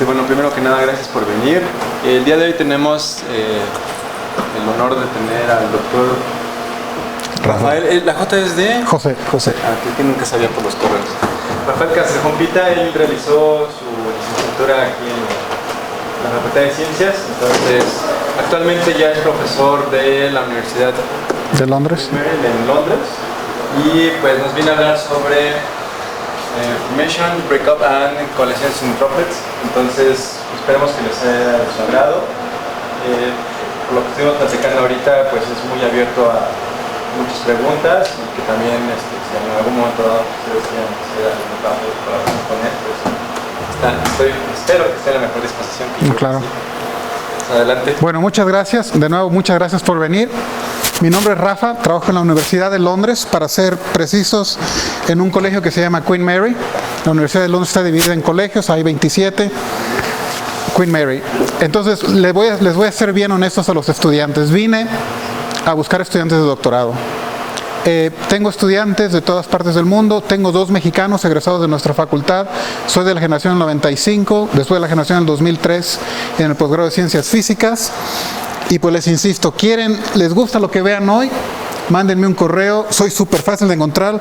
Bueno, primero que nada, gracias por venir. El día de hoy tenemos el honor de tener al doctor Rafael. La J es de... José. Que nunca sabía por los correos. Rafael Castrejón Pita, él realizó su licenciatura aquí en la Facultad de Ciencias. Entonces, actualmente ya es profesor de la Universidad de Londres. En Londres. Y pues nos viene a hablar sobre Formation, Breakup and Coalescence in Droplets. Entonces esperemos que les haya de su agrado. Por lo que estuvimos platicando ahorita, pues es muy abierto a muchas preguntas y que también si en algún momento dado ustedes quieran hacer algún cambio de colaboración con él, pues espero que esté en la mejor disposición que yo. Claro. Pues, adelante. Bueno, muchas gracias. De nuevo, muchas gracias por venir. Mi nombre es Rafa, trabajo en la Universidad de Londres, para ser precisos, en un colegio que se llama Queen Mary. La Universidad de Londres está dividida en colegios, hay 27. Queen Mary. Entonces, les voy a ser bien honestos a los estudiantes. Vine a buscar estudiantes de doctorado. Tengo estudiantes de todas partes del mundo, tengo 2 mexicanos egresados de nuestra facultad, soy de la generación del 95, después de la generación del 2003 en el posgrado de Ciencias Físicas. Y pues les insisto, les gusta lo que vean hoy, mándenme un correo, soy súper fácil de encontrar,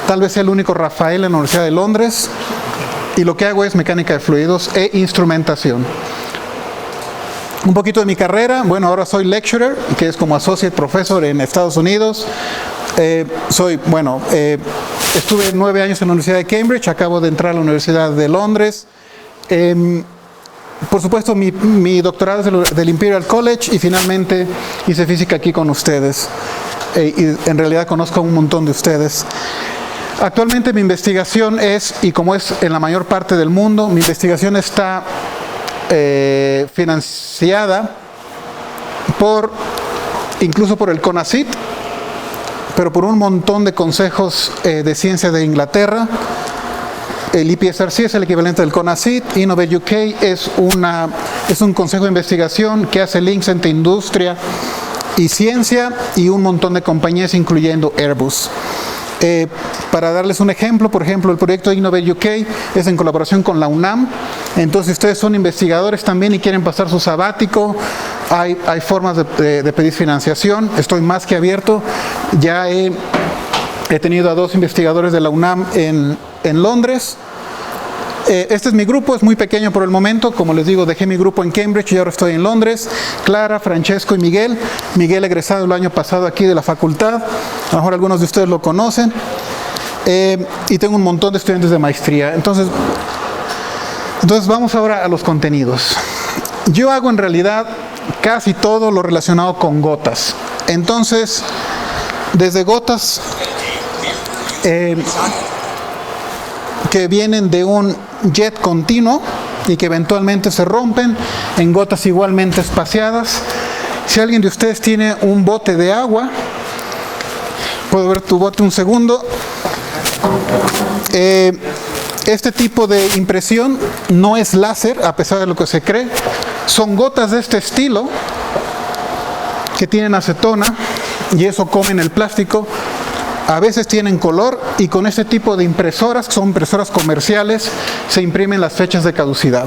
tal vez sea el único Rafael en la Universidad de Londres, y lo que hago es mecánica de fluidos e instrumentación. Un poquito de mi carrera, bueno, ahora soy lecturer, que es como associate professor en Estados Unidos. Estuve 9 años en la Universidad de Cambridge, acabo de entrar a la Universidad de Londres. Por supuesto, mi doctorado es del Imperial College y finalmente hice física aquí con ustedes. Y en realidad conozco a un montón de ustedes. Actualmente mi investigación y como es en la mayor parte del mundo, mi investigación está financiada incluso por el CONACYT, pero por un montón de consejos de ciencia de Inglaterra. El IPSRC es el equivalente del CONACYT. Innovate UK es un consejo de investigación que hace links entre industria y ciencia y un montón de compañías, incluyendo Airbus. Para darles un ejemplo, por ejemplo, el proyecto Innovate UK es en colaboración con la UNAM. Entonces, si ustedes son investigadores también y quieren pasar su sabático, hay formas de pedir financiación. Estoy más que abierto. Ya he tenido a 2 investigadores de la UNAM en Londres. Este es mi grupo, es muy pequeño por el momento. Como les digo, dejé mi grupo en Cambridge y ahora estoy en Londres. Clara, Francesco y Miguel. Miguel egresado el año pasado aquí de la facultad. A lo mejor algunos de ustedes lo conocen. Y tengo un montón de estudiantes de maestría. Entonces vamos ahora a los contenidos. Yo hago en realidad casi todo lo relacionado con gotas. Entonces, desde gotas que vienen de un jet continuo y que eventualmente se rompen en gotas igualmente espaciadas. Si alguien de ustedes tiene un bote de agua, puedo ver tu bote un segundo. Este tipo de impresión no es láser, a pesar de lo que se cree. Son gotas de este estilo que tienen acetona y eso comen el plástico. A veces tienen color y con este tipo de impresoras, que son impresoras comerciales, se imprimen las fechas de caducidad.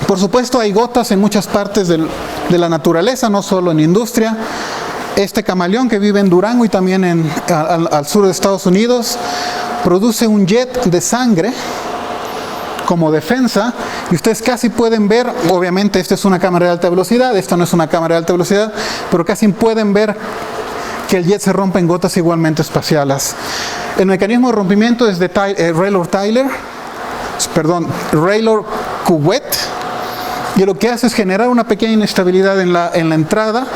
Por supuesto, hay gotas en muchas partes de la naturaleza, no solo en industria. Este camaleón que vive en Durango y también al sur de Estados Unidos, produce un jet de sangre como defensa, y ustedes casi pueden ver, obviamente esta es una cámara de alta velocidad, esta no es una cámara de alta velocidad, pero casi pueden ver que el jet se rompe en gotas igualmente espaciales. El mecanismo de rompimiento es de Raylor Kuwait, y lo que hace es generar una pequeña inestabilidad en la entrada,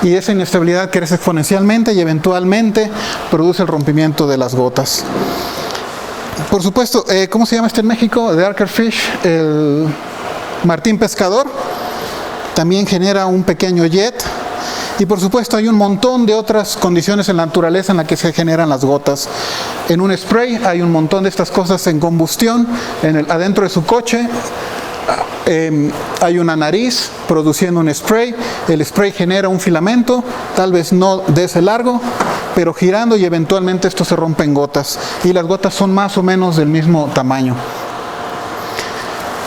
y esa inestabilidad crece exponencialmente y eventualmente produce el rompimiento de las gotas. Por supuesto, ¿cómo se llama en México? The Archer Fish, el martín pescador, también genera un pequeño jet. Y por supuesto hay un montón de otras condiciones en la naturaleza en las que se generan las gotas. En un spray hay un montón de estas cosas en combustión. Adentro de su coche hay una nariz produciendo un spray. El spray genera un filamento, tal vez no de ese largo, pero girando, y eventualmente esto se rompe en gotas. Y las gotas son más o menos del mismo tamaño.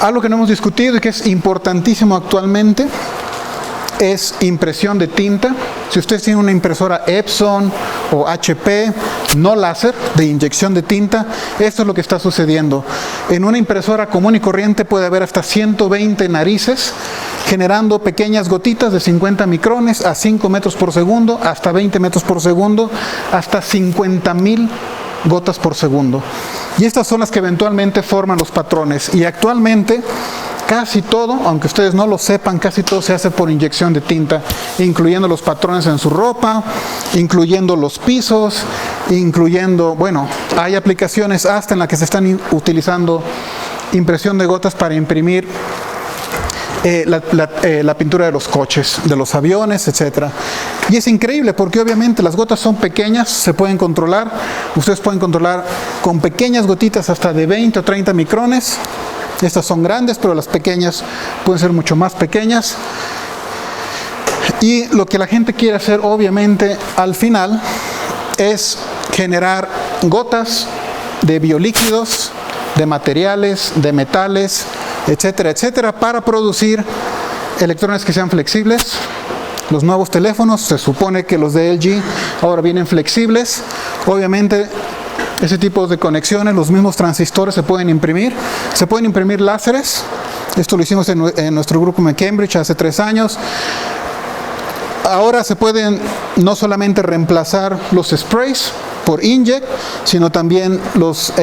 Algo que no hemos discutido y que es importantísimo actualmente es impresión de tinta. Si ustedes tienen una impresora Epson o HP, no láser, de inyección de tinta, esto es lo que está sucediendo. En una impresora común y corriente puede haber hasta 120 narices generando pequeñas gotitas de 50 micrones a 5 metros por segundo, hasta 20 metros por segundo, hasta 50,000 gotas por segundo. Y estas son las que eventualmente forman los patrones. Y actualmente casi todo, aunque ustedes no lo sepan, casi todo se hace por inyección de tinta, incluyendo los patrones en su ropa, incluyendo los pisos, incluyendo, bueno, hay aplicaciones hasta en las que se están utilizando impresión de gotas para imprimir la pintura de los coches, de los aviones, etc. Y es increíble porque obviamente las gotas son pequeñas, se pueden controlar, ustedes pueden controlar con pequeñas gotitas hasta de 20 o 30 micrones. Estas son grandes, pero las pequeñas pueden ser mucho más pequeñas. Y lo que la gente quiere hacer, obviamente, al final, es generar gotas de biolíquidos, de materiales, de metales, etcétera, etcétera, para producir electrones que sean flexibles. Los nuevos teléfonos, se supone que los de LG ahora vienen flexibles. Obviamente, ese tipo de conexiones, los mismos transistores se pueden imprimir láseres. Esto lo hicimos en nuestro grupo en Cambridge hace 3 años. Ahora se pueden no solamente reemplazar los sprays por inkjet, sino también los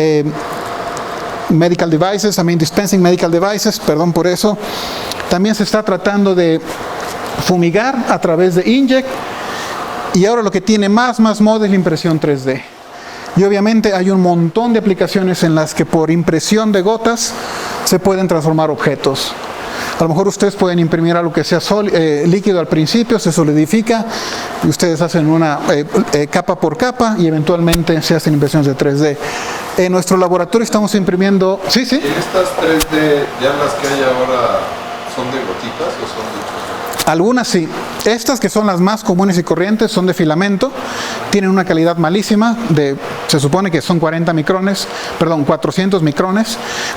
medical devices, también dispensing medical devices, perdón por eso. También se está tratando de fumigar a través de inkjet. Y ahora lo que tiene más moda es la impresión 3D. Y obviamente hay un montón de aplicaciones en las que por impresión de gotas se pueden transformar objetos. A lo mejor ustedes pueden imprimir algo que sea líquido al principio, se solidifica y ustedes hacen una capa por capa y eventualmente se hacen impresiones de 3D. En nuestro laboratorio estamos imprimiendo... Sí. ¿Y estas 3D, ya las que hay ahora, son de gotitas o son de... Algunas sí. Estas, que son las más comunes y corrientes, son de filamento. Tienen una calidad malísima, se supone que son 400 micrones,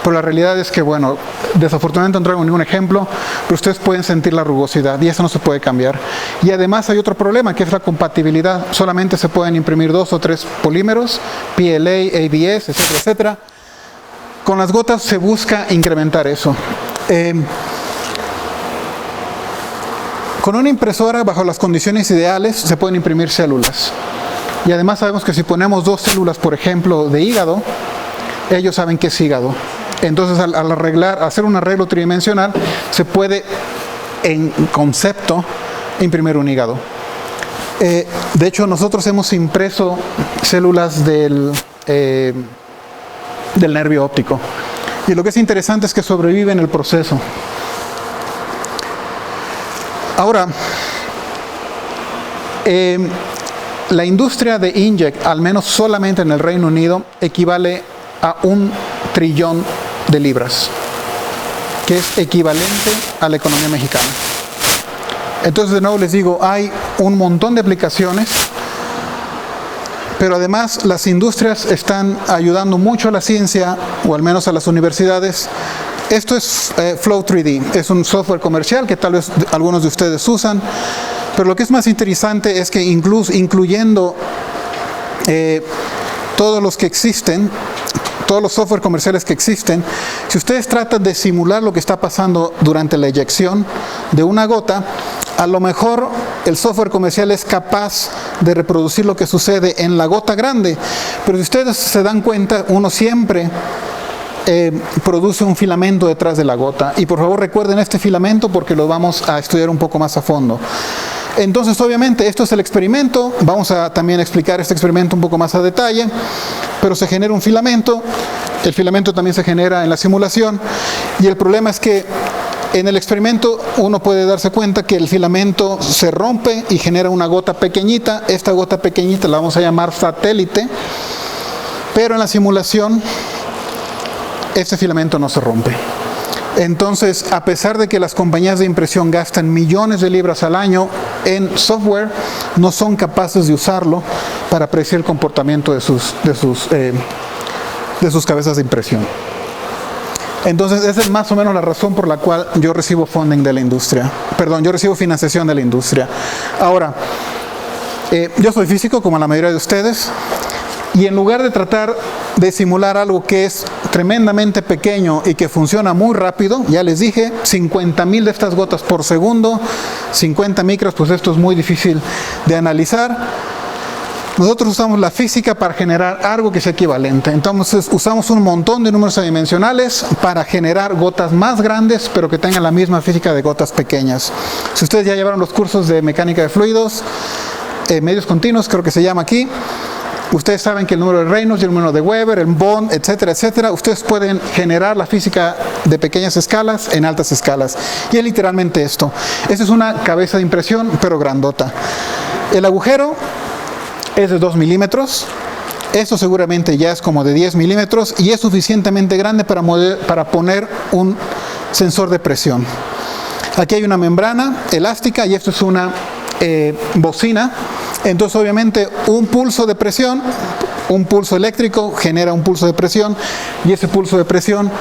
pero la realidad es que, bueno, desafortunadamente no traigo ningún ejemplo, pero ustedes pueden sentir la rugosidad y eso no se puede cambiar. Y además hay otro problema, que es la compatibilidad. Solamente se pueden imprimir 2 o 3 polímeros, PLA, ABS, etcétera, etcétera. Con las gotas se busca incrementar eso. Con una impresora, bajo las condiciones ideales, se pueden imprimir células. Y además sabemos que si ponemos 2 células, por ejemplo, de hígado, ellos saben que es hígado. Entonces, al hacer un arreglo tridimensional, se puede, en concepto, imprimir un hígado. De hecho, nosotros hemos impreso células del nervio óptico. Y lo que es interesante es que sobreviven el proceso. Ahora, la industria de inkjet, al menos solamente en el Reino Unido, equivale a 1 trillón de libras, que es equivalente a la economía mexicana. Entonces, de nuevo les digo, hay un montón de aplicaciones, pero además las industrias están ayudando mucho a la ciencia, o al menos a las universidades. Esto es Flow 3D, es un software comercial que tal vez algunos de ustedes usan, pero lo que es más interesante es que incluyendo todos los que existen, todos los software comerciales que existen, si ustedes tratan de simular lo que está pasando durante la eyección de una gota, a lo mejor el software comercial es capaz de reproducir lo que sucede en la gota grande, pero si ustedes se dan cuenta, uno siempre produce un filamento detrás de la gota. Y por favor recuerden este filamento porque lo vamos a estudiar un poco más a fondo. Entonces, obviamente, esto es el experimento. Vamos a también explicar este experimento un poco más a detalle. Pero se genera un filamento. El filamento también se genera en la simulación. Y el problema es que en el experimento uno puede darse cuenta que el filamento se rompe y genera una gota pequeñita. Esta gota pequeñita la vamos a llamar satélite. Pero en la simulación este filamento no se rompe. Entonces, a pesar de que las compañías de impresión gastan millones de libras al año en software, no son capaces de usarlo para predecir el comportamiento de sus cabezas de impresión. Entonces, esa es más o menos la razón por la cual yo recibo funding de la industria. Perdón, yo recibo financiación de la industria. Ahora, yo soy físico, como la mayoría de ustedes, y en lugar de tratar de simular algo que es tremendamente pequeño y que funciona muy rápido, ya les dije, 50,000 de estas gotas por segundo, 50 micros, pues esto es muy difícil de analizar. Nosotros usamos la física para generar algo que sea equivalente. Entonces usamos un montón de números adimensionales para generar gotas más grandes, pero que tengan la misma física de gotas pequeñas. Si ustedes ya llevaron los cursos de mecánica de fluidos, medios continuos, creo que se llama aquí, ustedes saben que el número de Reynolds y el número de Weber, el Bond, etcétera, etcétera, ustedes pueden generar la física de pequeñas escalas en altas escalas. Y es literalmente esto. Esta es una cabeza de impresión, pero grandota. El agujero es de 2 milímetros. Esto seguramente ya es como de 10 milímetros y es suficientemente grande para poner un sensor de presión. Aquí hay una membrana elástica y esto es una bocina. Entonces obviamente un pulso de presión, un pulso eléctrico genera un pulso de presión y ese pulso de presión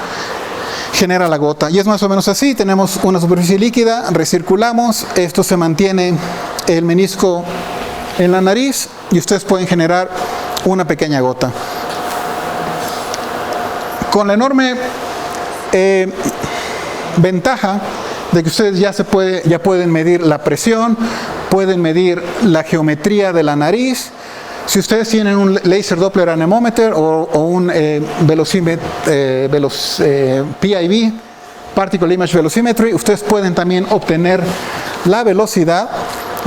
genera la gota. Y es más o menos así, tenemos una superficie líquida, recirculamos, esto se mantiene el menisco en la nariz y ustedes pueden generar una pequeña gota. Con la enorme ventaja de que ustedes ya pueden medir la presión, pueden medir la geometría de la nariz. Si ustedes tienen un laser Doppler anemometer o un PIV, Particle Image Velocimetry, ustedes pueden también obtener la velocidad.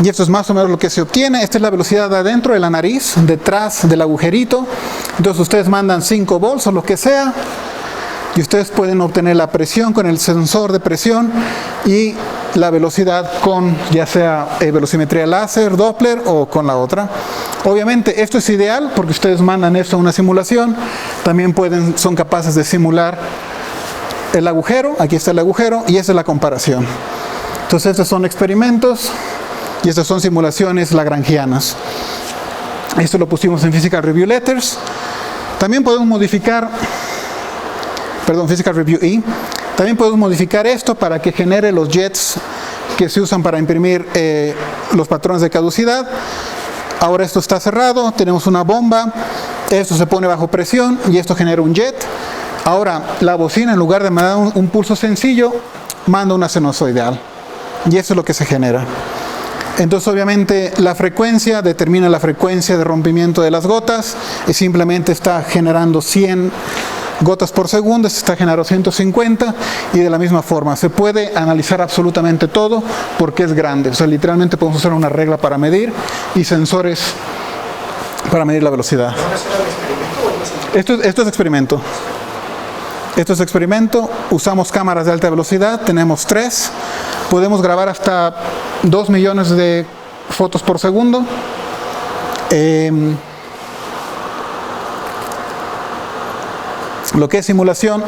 Y esto es más o menos lo que se obtiene. Esta es la velocidad de adentro de la nariz, detrás del agujerito. Entonces ustedes mandan 5 volts o lo que sea. Y ustedes pueden obtener la presión con el sensor de presión y la velocidad con ya sea velocimetría láser, Doppler o con la otra. Obviamente esto es ideal porque ustedes mandan esto a una simulación. También son capaces de simular el agujero. Aquí está el agujero y esa es la comparación. Entonces estos son experimentos y estas son simulaciones lagrangianas. Esto lo pusimos en Physical Review Letters. También podemos modificar... Physical Review E. También podemos modificar esto para que genere los jets que se usan para imprimir los patrones de caducidad. Ahora esto está cerrado, tenemos una bomba, esto se pone bajo presión y esto genera un jet. Ahora la bocina, en lugar de mandar un pulso sencillo, manda una sinusoidal y eso es lo que se genera. Entonces obviamente la frecuencia determina la frecuencia de rompimiento de las gotas y simplemente está generando 100 gotas por segundo, se está generando 150 y de la misma forma se puede analizar absolutamente todo porque es grande. O sea, literalmente podemos usar una regla para medir y sensores para medir la velocidad. Esto es experimento. Esto es experimento. Usamos cámaras de alta velocidad, tenemos 3. Podemos grabar hasta 2 millones de fotos por segundo. Lo que es simulación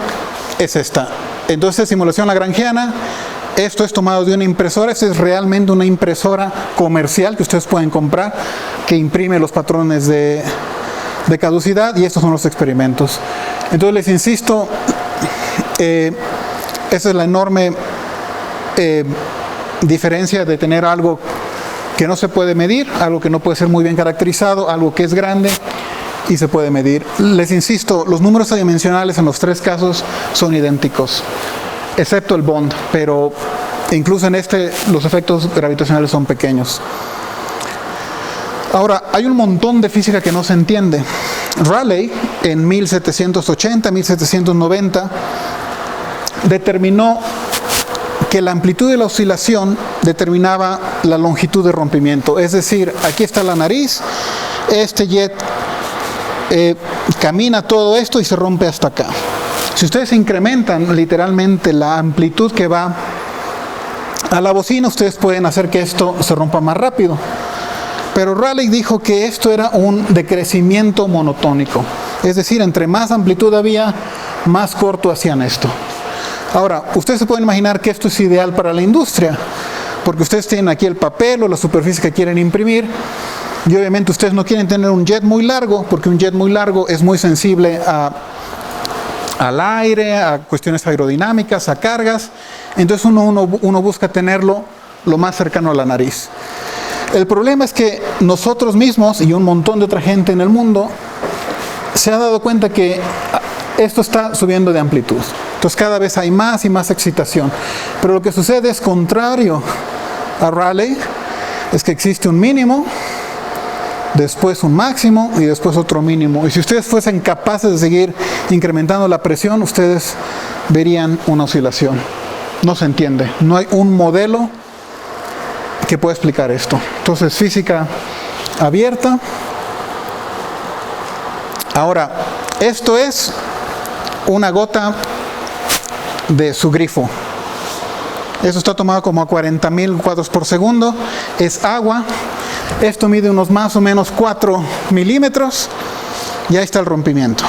es esta. Entonces, simulación lagrangiana, esto es tomado de una impresora. Esta es realmente una impresora comercial que ustedes pueden comprar, que imprime los patrones de caducidad, y estos son los experimentos. Entonces, les insisto, esa es la enorme diferencia de tener algo que no se puede medir, algo que no puede ser muy bien caracterizado, algo que es grande y se puede medir. Les insisto, los números adimensionales en los 3 casos son idénticos, excepto el Bond, pero incluso en los efectos gravitacionales son pequeños. Ahora, hay un montón de física que no se entiende. Rayleigh, en 1780, 1790, determinó que la amplitud de la oscilación determinaba la longitud de rompimiento. Es decir, aquí está la nariz, este jet camina todo esto y se rompe hasta acá. Si ustedes incrementan literalmente la amplitud que va a la bocina, ustedes pueden hacer que esto se rompa más rápido. Pero Rayleigh dijo que esto era un decrecimiento monotónico. Es decir, entre más amplitud había, más corto hacían esto. Ahora, ustedes se pueden imaginar que esto es ideal para la industria, porque ustedes tienen aquí el papel o la superficie que quieren imprimir, y obviamente ustedes no quieren tener un jet muy largo, porque un jet muy largo es muy sensible al aire, a cuestiones aerodinámicas, a cargas. Entonces uno busca tenerlo lo más cercano a la nariz. El problema es que nosotros mismos y un montón de otra gente en el mundo se ha dado cuenta que esto está subiendo de amplitud. Entonces cada vez hay más y más excitación. Pero lo que sucede es contrario a Rayleigh, es que existe un mínimo, después un máximo y después otro mínimo. Y si ustedes fuesen capaces de seguir incrementando la presión, ustedes verían una oscilación. No se entiende. No hay un modelo que pueda explicar esto. Entonces, física abierta. Ahora, esto es una gota de su grifo. Eso está tomado como a 40,000 cuadros por segundo. Es agua. Esto mide unos más o menos 4 milímetros. Y ahí está el rompimiento.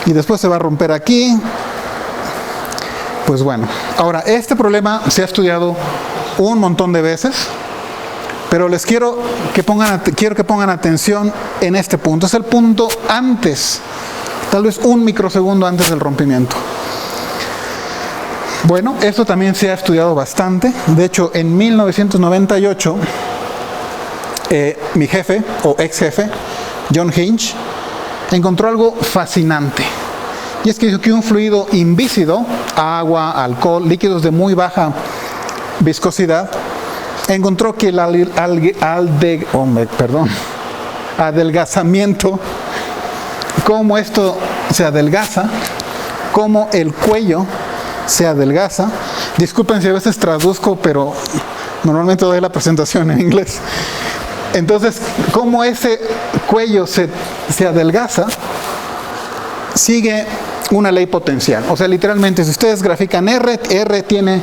Y después se va a romper aquí. Pues bueno. Ahora, este problema se ha estudiado un montón de veces. Pero les quiero que pongan atención en este punto. Es el punto antes. Tal vez un microsegundo antes del rompimiento. Bueno, esto también se ha estudiado bastante. De hecho, en 1998, mi jefe, o ex jefe, John Hinch, encontró algo fascinante. Y es que dijo que un fluido invícido, agua, alcohol, líquidos de muy baja viscosidad, encontró que el adelgazamiento, cómo esto se adelgaza, cómo el cuello se adelgaza. Disculpen si a veces traduzco, pero normalmente doy la presentación en inglés. Entonces, cómo ese cuello se adelgaza, sigue una ley potencial. O sea, literalmente, si ustedes grafican R tiene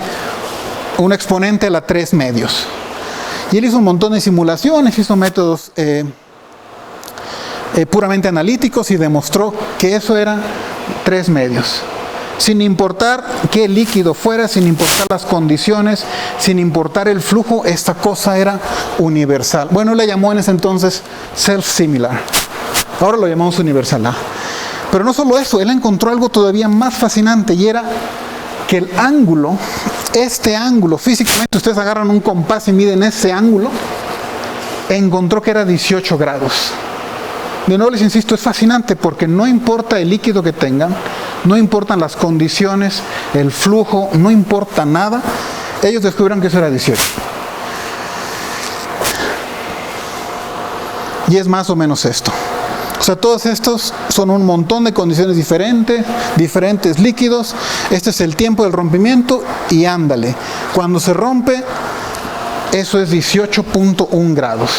un exponente a la 3 medios. Y él hizo un montón de simulaciones, hizo métodos puramente analíticos y demostró que eso era 3 medios. Sin importar qué líquido fuera, sin importar las condiciones, sin importar el flujo, esta cosa era universal. Bueno, él le llamó en ese entonces self-similar. Ahora lo llamamos universal A. Pero no solo eso, él encontró algo todavía más fascinante y era que el ángulo, este ángulo, físicamente ustedes agarran un compás y miden ese ángulo, encontró que era 18 grados. De nuevo les insisto, es fascinante porque no importa el líquido que tengan, no importan las condiciones, el flujo, no importa nada, ellos descubrieron que eso era 18. Y es más o menos esto. O sea, todos estos son un montón de condiciones diferentes líquidos. Este es el tiempo del rompimiento y ándale. Cuando se rompe, eso es 18.1 grados.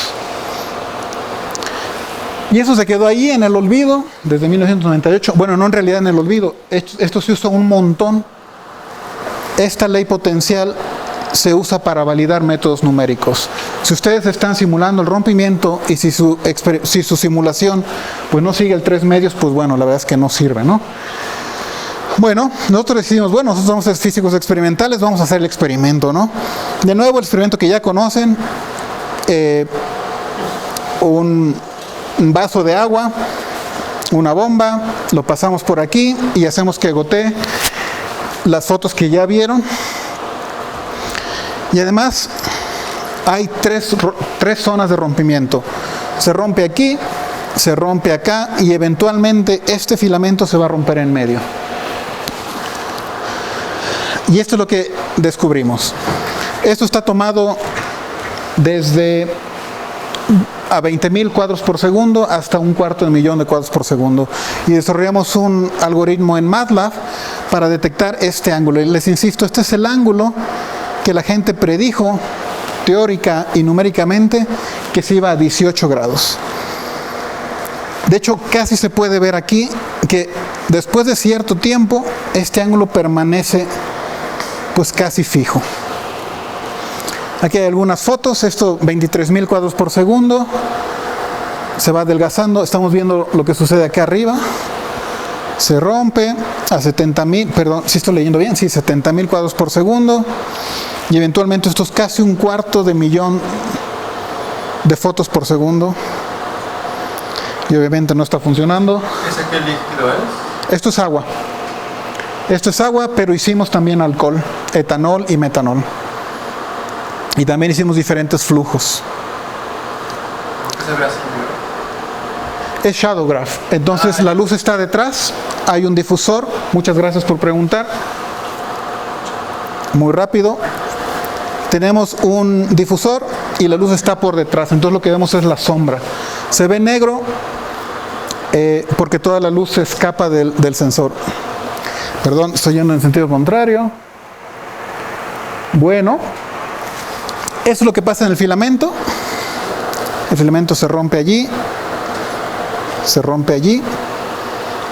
Y eso se quedó ahí en el olvido desde 1998. Bueno, no en realidad en el olvido. Esto se usa un montón. Esta ley potencial se usa para validar métodos numéricos. Si ustedes están simulando el rompimiento y si su simulación pues no sigue el 3 medios, pues bueno, la verdad es que no sirve, ¿no? Bueno, nosotros decidimos, bueno, nosotros vamos a ser físicos experimentales, vamos a hacer el experimento, ¿no? De nuevo, el experimento que ya conocen, un vaso de agua, una bomba, lo pasamos por aquí y hacemos que gotee las fotos que ya vieron. Y además hay tres zonas de rompimiento. Se rompe aquí, se rompe acá y eventualmente este filamento se va a romper en medio. Y esto es lo que descubrimos. Esto está tomado desde a 20,000 cuadros por segundo hasta 250,000 de cuadros por segundo. Y desarrollamos un algoritmo en MATLAB para detectar este ángulo. Y les insisto, este es el ángulo que la gente predijo teórica y numéricamente que se iba a 18 grados. De hecho, casi se puede ver aquí que después de cierto tiempo este ángulo permanece pues casi fijo. Aquí hay algunas fotos, esto 23,000 cuadros por segundo, se va adelgazando, estamos viendo lo que sucede acá arriba, se rompe a 70,000, perdón, si estoy leyendo bien, sí, 70,000 cuadros por segundo, y eventualmente esto es casi 250,000 de fotos por segundo, y obviamente no está funcionando. ¿Ese qué líquido Esto es agua. Esto es agua, pero hicimos también alcohol, etanol y metanol. Y también hicimos diferentes flujos. Es shadow graph. Entonces la luz está detrás, hay un difusor. Muchas gracias por preguntar. Muy rápido. Tenemos un difusor y la luz está por detrás. Entonces lo que vemos es la sombra. Se ve negro porque toda la luz se escapa del sensor. Perdón, estoy yendo en sentido contrario. Bueno, eso es lo que pasa en el filamento. El filamento se rompe allí. Se rompe allí.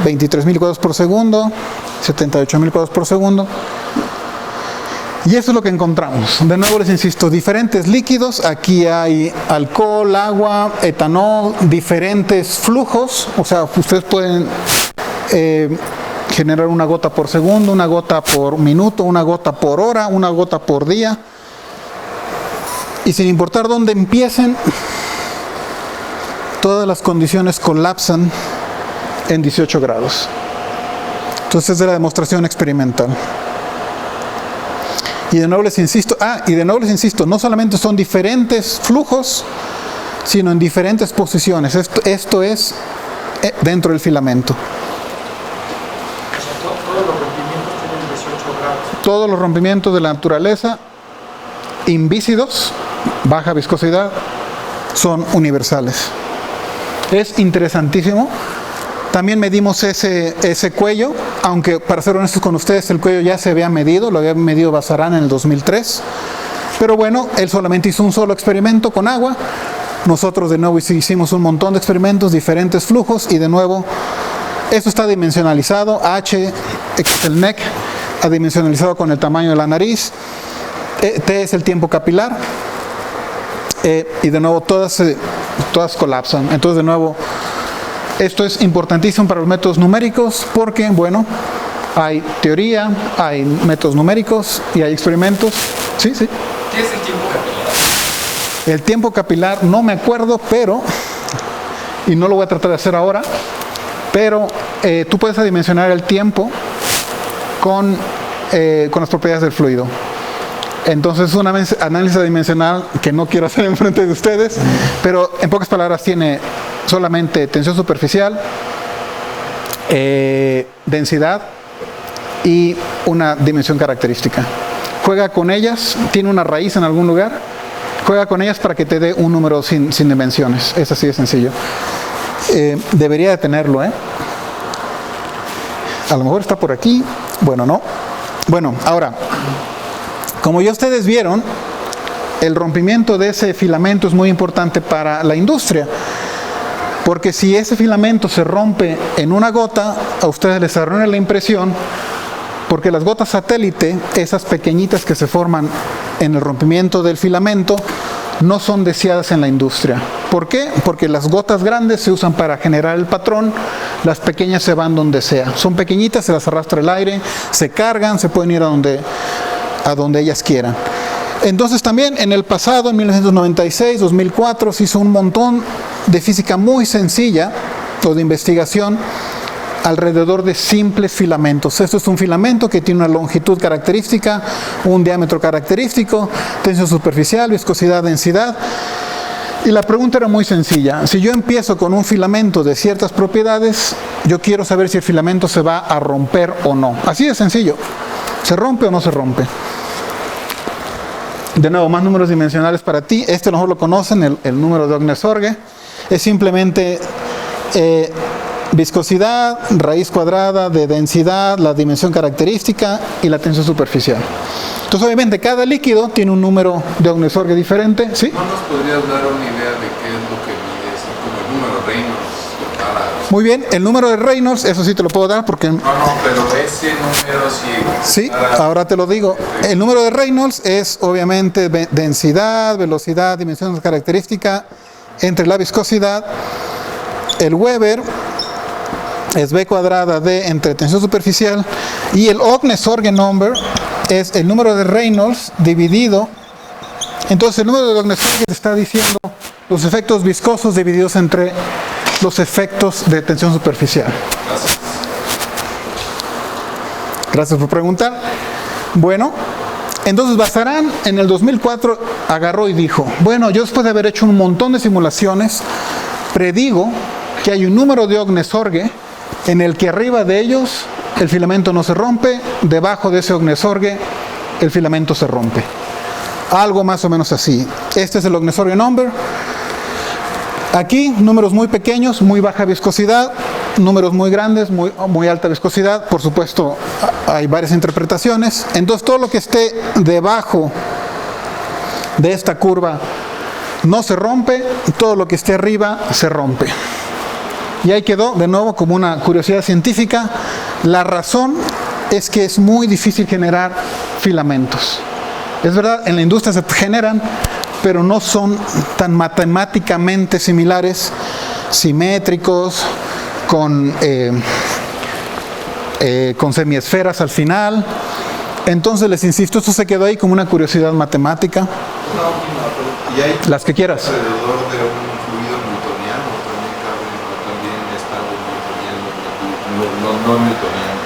23.000 cuadros por segundo. 78.000 cuadros por segundo. Y eso es lo que encontramos. De nuevo les insisto, diferentes líquidos. Aquí hay alcohol, agua, etanol, diferentes flujos. O sea, ustedes pueden generar una gota por segundo, una gota por minuto, una gota por hora, una gota por día. Y sin importar dónde empiecen, todas las condiciones colapsan en 18 grados. Entonces es de la demostración experimental. Y de nuevo les insisto, no solamente son diferentes flujos, sino en diferentes posiciones. Esto es dentro del filamento. Todos los rompimientos tienen 18 grados. Todos los rompimientos de la naturaleza, invícidos, baja viscosidad, son universales. Es interesantísimo. También medimos ese cuello, aunque para ser honestos con ustedes, el cuello ya se había medido, lo había medido Bazarán en el 2003. Pero bueno, él solamente hizo un solo experimento con agua. Nosotros de nuevo hicimos un montón de experimentos, diferentes flujos, y de nuevo, esto está dimensionalizado. H, el neck, adimensionalizado con el tamaño de la nariz. T es el tiempo capilar. Y de nuevo, todas colapsan. Entonces, de nuevo, esto es importantísimo para los métodos numéricos porque, bueno, hay teoría, hay métodos numéricos y hay experimentos. Sí. ¿Qué es el tiempo capilar? El tiempo capilar, no me acuerdo, pero, y no lo voy a tratar de hacer ahora, pero tú puedes adimensionar el tiempo con las propiedades del fluido. Entonces es un análisis adimensional que no quiero hacer en frente de ustedes, pero en pocas palabras tiene solamente tensión superficial, densidad y una dimensión característica. Juega con ellas, tiene una raíz en algún lugar, juega con ellas para que te dé un número sin dimensiones. Es así de sencillo. Debería de tenerlo, A lo mejor está por aquí. Bueno, no. Bueno, ahora, como ya ustedes vieron, el rompimiento de ese filamento es muy importante para la industria. Porque si ese filamento se rompe en una gota, a ustedes les arruina la impresión, porque las gotas satélite, esas pequeñitas que se forman en el rompimiento del filamento, no son deseadas en la industria. ¿Por qué? Porque las gotas grandes se usan para generar el patrón, las pequeñas se van donde sea. Son pequeñitas, se las arrastra el aire, se cargan, se pueden ir a donde ellas quieran. Entonces también en el pasado, en 1996, 2004, se hizo un montón de física muy sencilla o de investigación alrededor de simples filamentos. Esto es un filamento que tiene una longitud característica, un diámetro característico, tensión superficial, viscosidad, densidad. Y la pregunta era muy sencilla. Si yo empiezo con un filamento de ciertas propiedades, yo quiero saber si el filamento se va a romper o no. Así de sencillo. ¿Se rompe o no se rompe? De nuevo, más números dimensionales para ti. Este a lo mejor lo conocen, el número de Ognes-Sorge. Es simplemente viscosidad, raíz cuadrada de densidad, la dimensión característica y la tensión superficial. Entonces, obviamente, cada líquido tiene un número de Ognes-Sorge diferente. ¿Sí? ¿No nos podrías dar una idea de qué es lo que mide, así como el número de Reynolds? Muy bien, el número de Reynolds, eso sí te lo puedo dar porque... No, pero ese número sí... Sí, ahora te lo digo. El número de Reynolds es obviamente densidad, velocidad, dimensión característica entre la viscosidad. El Weber es B cuadrada D entre tensión superficial. Y el Ognes-Sorge number es el número de Reynolds dividido. Entonces el número de Ognes-Sorge te está diciendo los efectos viscosos divididos entre los efectos de tensión superficial. Gracias. Gracias por preguntar. Bueno, entonces Bazarán en el 2004 agarró y dijo, bueno, yo después de haber hecho un montón de simulaciones, predigo que hay un número de Ognesorge en el que arriba de ellos el filamento no se rompe, debajo de ese Ognesorge el filamento se rompe. Algo más o menos así. Este es el Ognesorge number. Aquí números muy pequeños, muy baja viscosidad, números muy grandes, muy alta viscosidad. Por supuesto, hay varias interpretaciones. Entonces todo lo que esté debajo de esta curva no se rompe, todo lo que esté arriba se rompe. Y ahí quedó, de nuevo, como una curiosidad científica. La razón es que es muy difícil generar filamentos. Es verdad, en la industria se generan, pero no son tan matemáticamente similares, simétricos, con semiesferas al final. Entonces les insisto, esto se quedó ahí como una curiosidad matemática. Una última pregunta. ¿Y hay Las que quieras. alrededor de un fluido newtoniano también está un newtoniano, no newtoniano?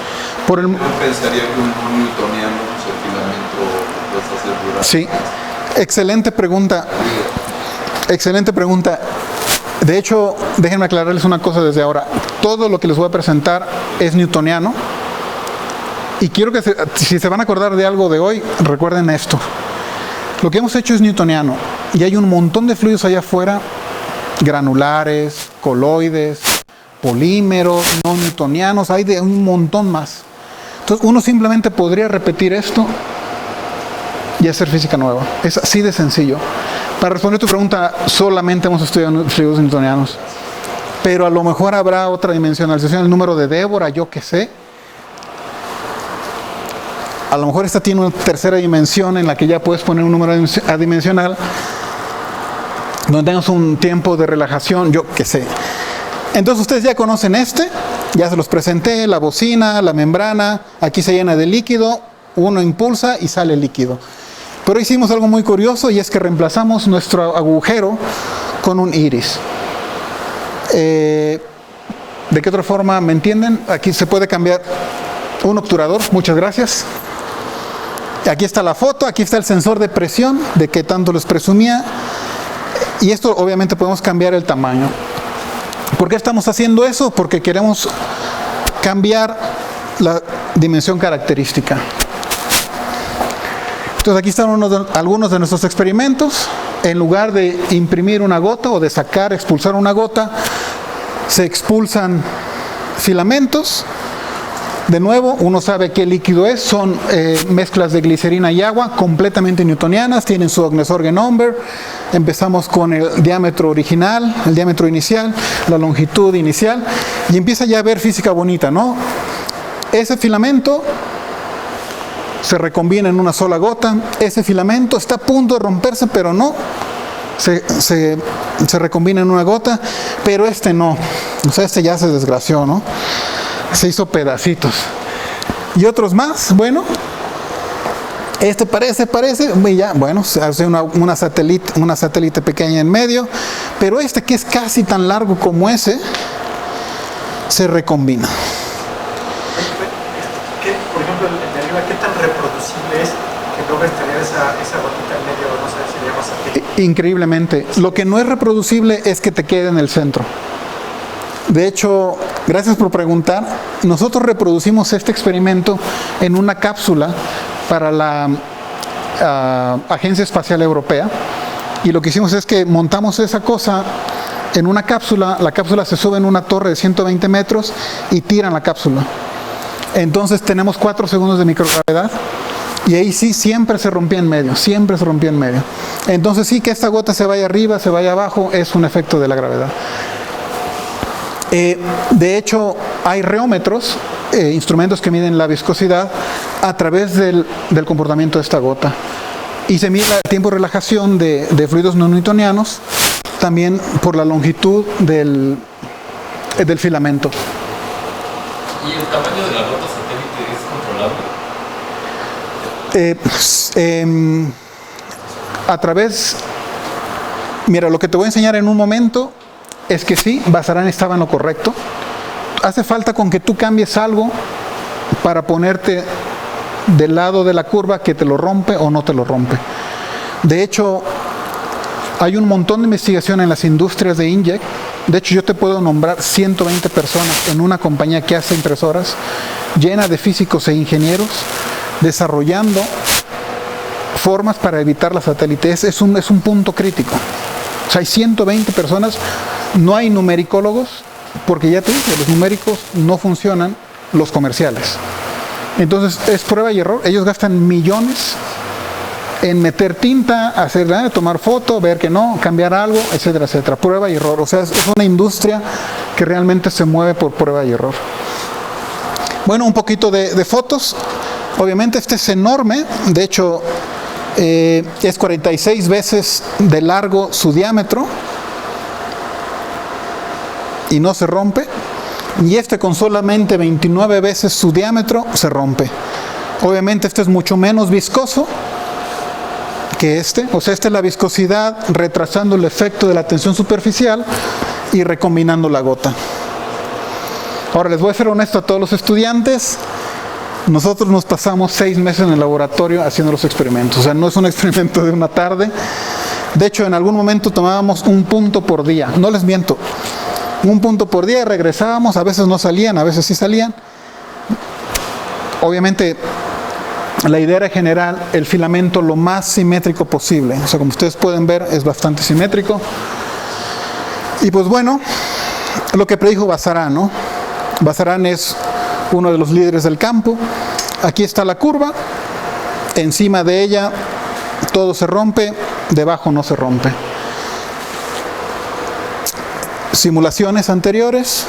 Por el, Yo pensaría que un no newtoniano, pues el filamento lo puedes hacer durar. sí, excelente pregunta. Excelente pregunta. De hecho, déjenme aclararles una cosa desde ahora. Todo lo que les voy a presentar es newtoniano. Y quiero que, si se van a acordar de algo de hoy, recuerden esto. Lo que hemos hecho es newtoniano. Y hay un montón de fluidos allá afuera, granulares, coloides, polímeros, no newtonianos, hay de un montón más. Entonces uno simplemente podría repetir esto y hacer física nueva. Es así de sencillo. Para responder tu pregunta, solamente hemos estudiado fluidos newtonianos. Pero a lo mejor habrá otra dimensionalización, el número de Débora, yo qué sé. A lo mejor esta tiene una tercera dimensión en la que ya puedes poner un número adimensional, donde tengas un tiempo de relajación, yo qué sé. Entonces ustedes ya conocen ya se los presenté, la bocina, la membrana, aquí se llena de líquido, uno impulsa y sale líquido. Pero hicimos algo muy curioso y es que reemplazamos nuestro agujero con un iris. ¿De qué otra forma me entienden? Aquí se puede cambiar un obturador, muchas gracias. Aquí está la foto, aquí está el sensor de presión, de que tanto les presumía. Y esto obviamente podemos cambiar el tamaño. ¿Por qué estamos haciendo eso? Porque queremos cambiar la dimensión característica. Entonces aquí están algunos de nuestros experimentos. En lugar de imprimir una gota o de expulsar una gota, se expulsan filamentos. De nuevo, uno sabe qué líquido es, son mezclas de glicerina y agua, completamente newtonianas, tienen su Ognesorge number. Empezamos con el diámetro original, el diámetro inicial, la longitud inicial, y empieza ya a ver física bonita, ¿no? Ese filamento se recombina en una sola gota, ese filamento está a punto de romperse, pero no, se recombina en una gota, pero este no, o sea, este ya se desgració, ¿no? Se hizo pedacitos. Y otros más, bueno, este parece, y ya, bueno, se hace una satélite pequeña en medio, pero este que es casi tan largo como ese, se recombina. Por ejemplo, el de arriba, ¿qué tan reproducible es que logres tener esa gotita en medio? No sé si le llamas satélite. Increíblemente. Lo que no es reproducible es que te quede en el centro. De hecho, gracias por preguntar. Nosotros reproducimos este experimento en una cápsula para la Agencia Espacial Europea. Y lo que hicimos es que montamos esa cosa en una cápsula. La cápsula se sube en una torre de 120 metros y tiran la cápsula. Entonces tenemos 4 segundos de microgravedad. Y ahí sí, siempre se rompía en medio. Entonces sí, que esta gota se vaya arriba, se vaya abajo, es un efecto de la gravedad. De hecho, hay reómetros, instrumentos que miden la viscosidad a través del comportamiento de esta gota. Y se mide el tiempo de relajación de fluidos no newtonianos, también por la longitud del filamento. ¿Y el tamaño de la gota satélite es controlable? A través... Mira, lo que te voy a enseñar en un momento es que sí, Bazarán estaba en lo correcto. Hace falta con que tú cambies algo para ponerte del lado de la curva que te lo rompe o no te lo rompe. De hecho, hay un montón de investigación en las industrias de inkjet. De hecho, yo te puedo nombrar 120 personas en una compañía que hace impresoras, llena de físicos e ingenieros, desarrollando formas para evitar la satélite. Es un punto crítico. O sea, hay 120 personas, no hay numericólogos, porque ya te dije, los numéricos no funcionan, los comerciales. Entonces, es prueba y error. Ellos gastan millones en meter tinta, tomar foto, ver que no, cambiar algo, etcétera, etcétera. Prueba y error. O sea, es una industria que realmente se mueve por prueba y error. Bueno, un poquito de fotos. Obviamente este es enorme. De hecho, es 46 veces de largo su diámetro. Y no se rompe. Y este con solamente 29 veces su diámetro se rompe. Obviamente este es mucho menos viscoso que este. O sea, esta es la viscosidad retrasando el efecto de la tensión superficial y recombinando la gota. Ahora les voy a ser honesto a todos los estudiantes. Nosotros nos pasamos 6 meses en el laboratorio haciendo los experimentos. O sea, no es un experimento de una tarde. De hecho, en algún momento tomábamos un punto por día. No les miento. Un punto por día y regresábamos. A veces no salían, a veces sí salían. Obviamente, la idea era generar el filamento lo más simétrico posible. O sea, como ustedes pueden ver, es bastante simétrico. Y pues bueno, lo que predijo Bazarán, ¿no? Bazarán es uno de los líderes del campo. Aquí está la curva. Encima de ella todo se rompe, debajo no se rompe. Simulaciones anteriores,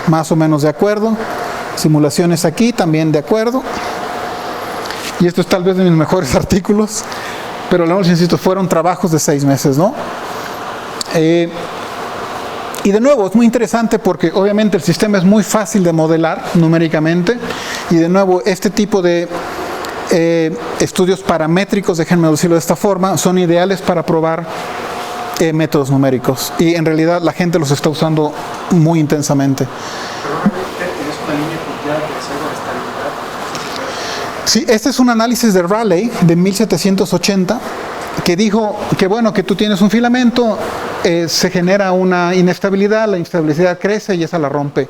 más o menos de acuerdo. Simulaciones aquí, también de acuerdo. Y esto es tal vez de mis mejores artículos, pero insisto, fueron trabajos de 6 meses, ¿no? Y de nuevo, es muy interesante porque obviamente el sistema es muy fácil de modelar numéricamente. Y de nuevo, este tipo de estudios paramétricos, déjenme decirlo de esta forma, son ideales para probar métodos numéricos. Y en realidad la gente los está usando muy intensamente. Sí, este es un análisis de Rayleigh de 1780 que dijo que bueno, que tú tienes un filamento, se genera una inestabilidad, la inestabilidad crece y esa la rompe.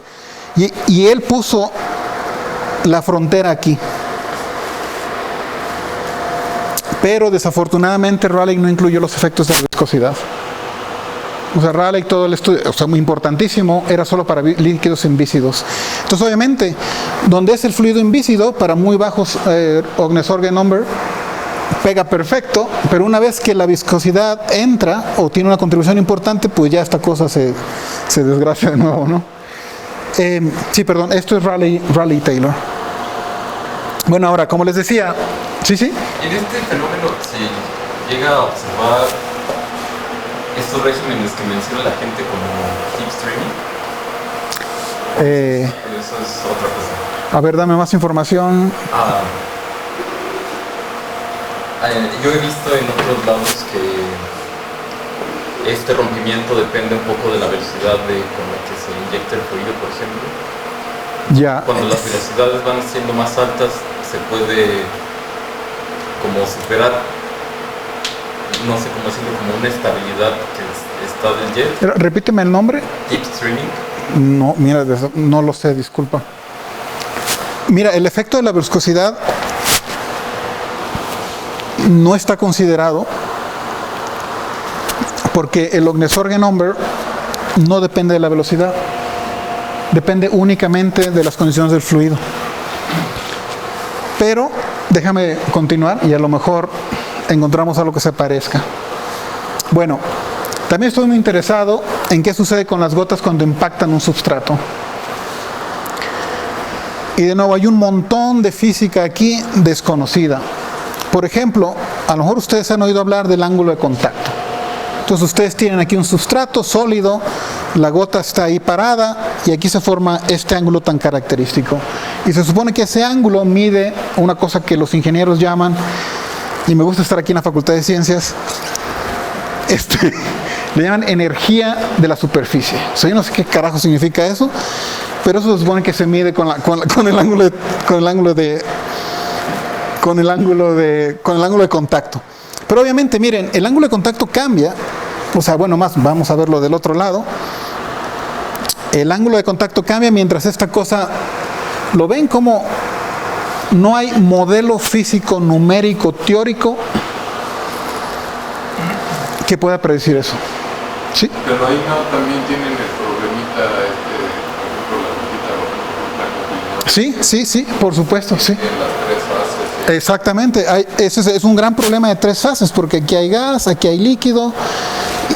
Y él puso la frontera aquí. Pero desafortunadamente Rayleigh no incluyó los efectos de la viscosidad. O sea, Rayleigh, todo el estudio, o sea, muy importantísimo, era solo para líquidos invícidos. Entonces, obviamente, donde es el fluido invícido, para muy bajos Ognesorge number, pega perfecto, pero una vez que la viscosidad entra o tiene una contribución importante, pues ya esta cosa se desgracia de nuevo, ¿no? Sí, perdón, esto es Rayleigh-Taylor. Bueno, ahora, como les decía, sí. En este fenómeno se llega a observar estos regímenes que menciona la gente como keep streaming. Eso es otra cosa. A ver, dame más información. Yo he visto en otros lados que este rompimiento depende un poco de la velocidad con la que se inyecta el fluido, por ejemplo. Ya. Cuando las velocidades van siendo más altas, se puede como superar, no sé cómo decirlo, como una estabilidad que está del jet. Repíteme el nombre. Keep streaming. No, mira, no lo sé, disculpa. Mira, el efecto de la viscosidad no está considerado porque el Ognesorge number no depende de la velocidad, depende únicamente de las condiciones del fluido. Pero déjame continuar y a lo mejor encontramos algo que se parezca. Bueno, también estoy muy interesado en qué sucede con las gotas cuando impactan un substrato. Y de nuevo hay un montón de física aquí desconocida. Por ejemplo, a lo mejor ustedes han oído hablar del ángulo de contacto. Entonces ustedes tienen aquí un substrato sólido, la gota está ahí parada y aquí se forma este ángulo tan característico. Y se supone que ese ángulo mide una cosa que los ingenieros llaman, y me gusta estar aquí en la Facultad de Ciencias, Le llaman energía de la superficie. O sea, yo no sé qué carajo significa eso, pero eso se supone que se mide con el ángulo de contacto. Pero obviamente, miren, el ángulo de contacto cambia. O sea, bueno, vamos a verlo del otro lado. El ángulo de contacto cambia mientras esta cosa, ¿lo ven como no hay modelo físico, numérico, teórico que pueda predecir eso? ¿Sí? Pero ahí no también tienen el problemita, por ejemplo, la blanco. Sí, por supuesto, sí. En las tres fases. Exactamente, ese es un gran problema de tres fases, porque aquí hay gas, aquí hay líquido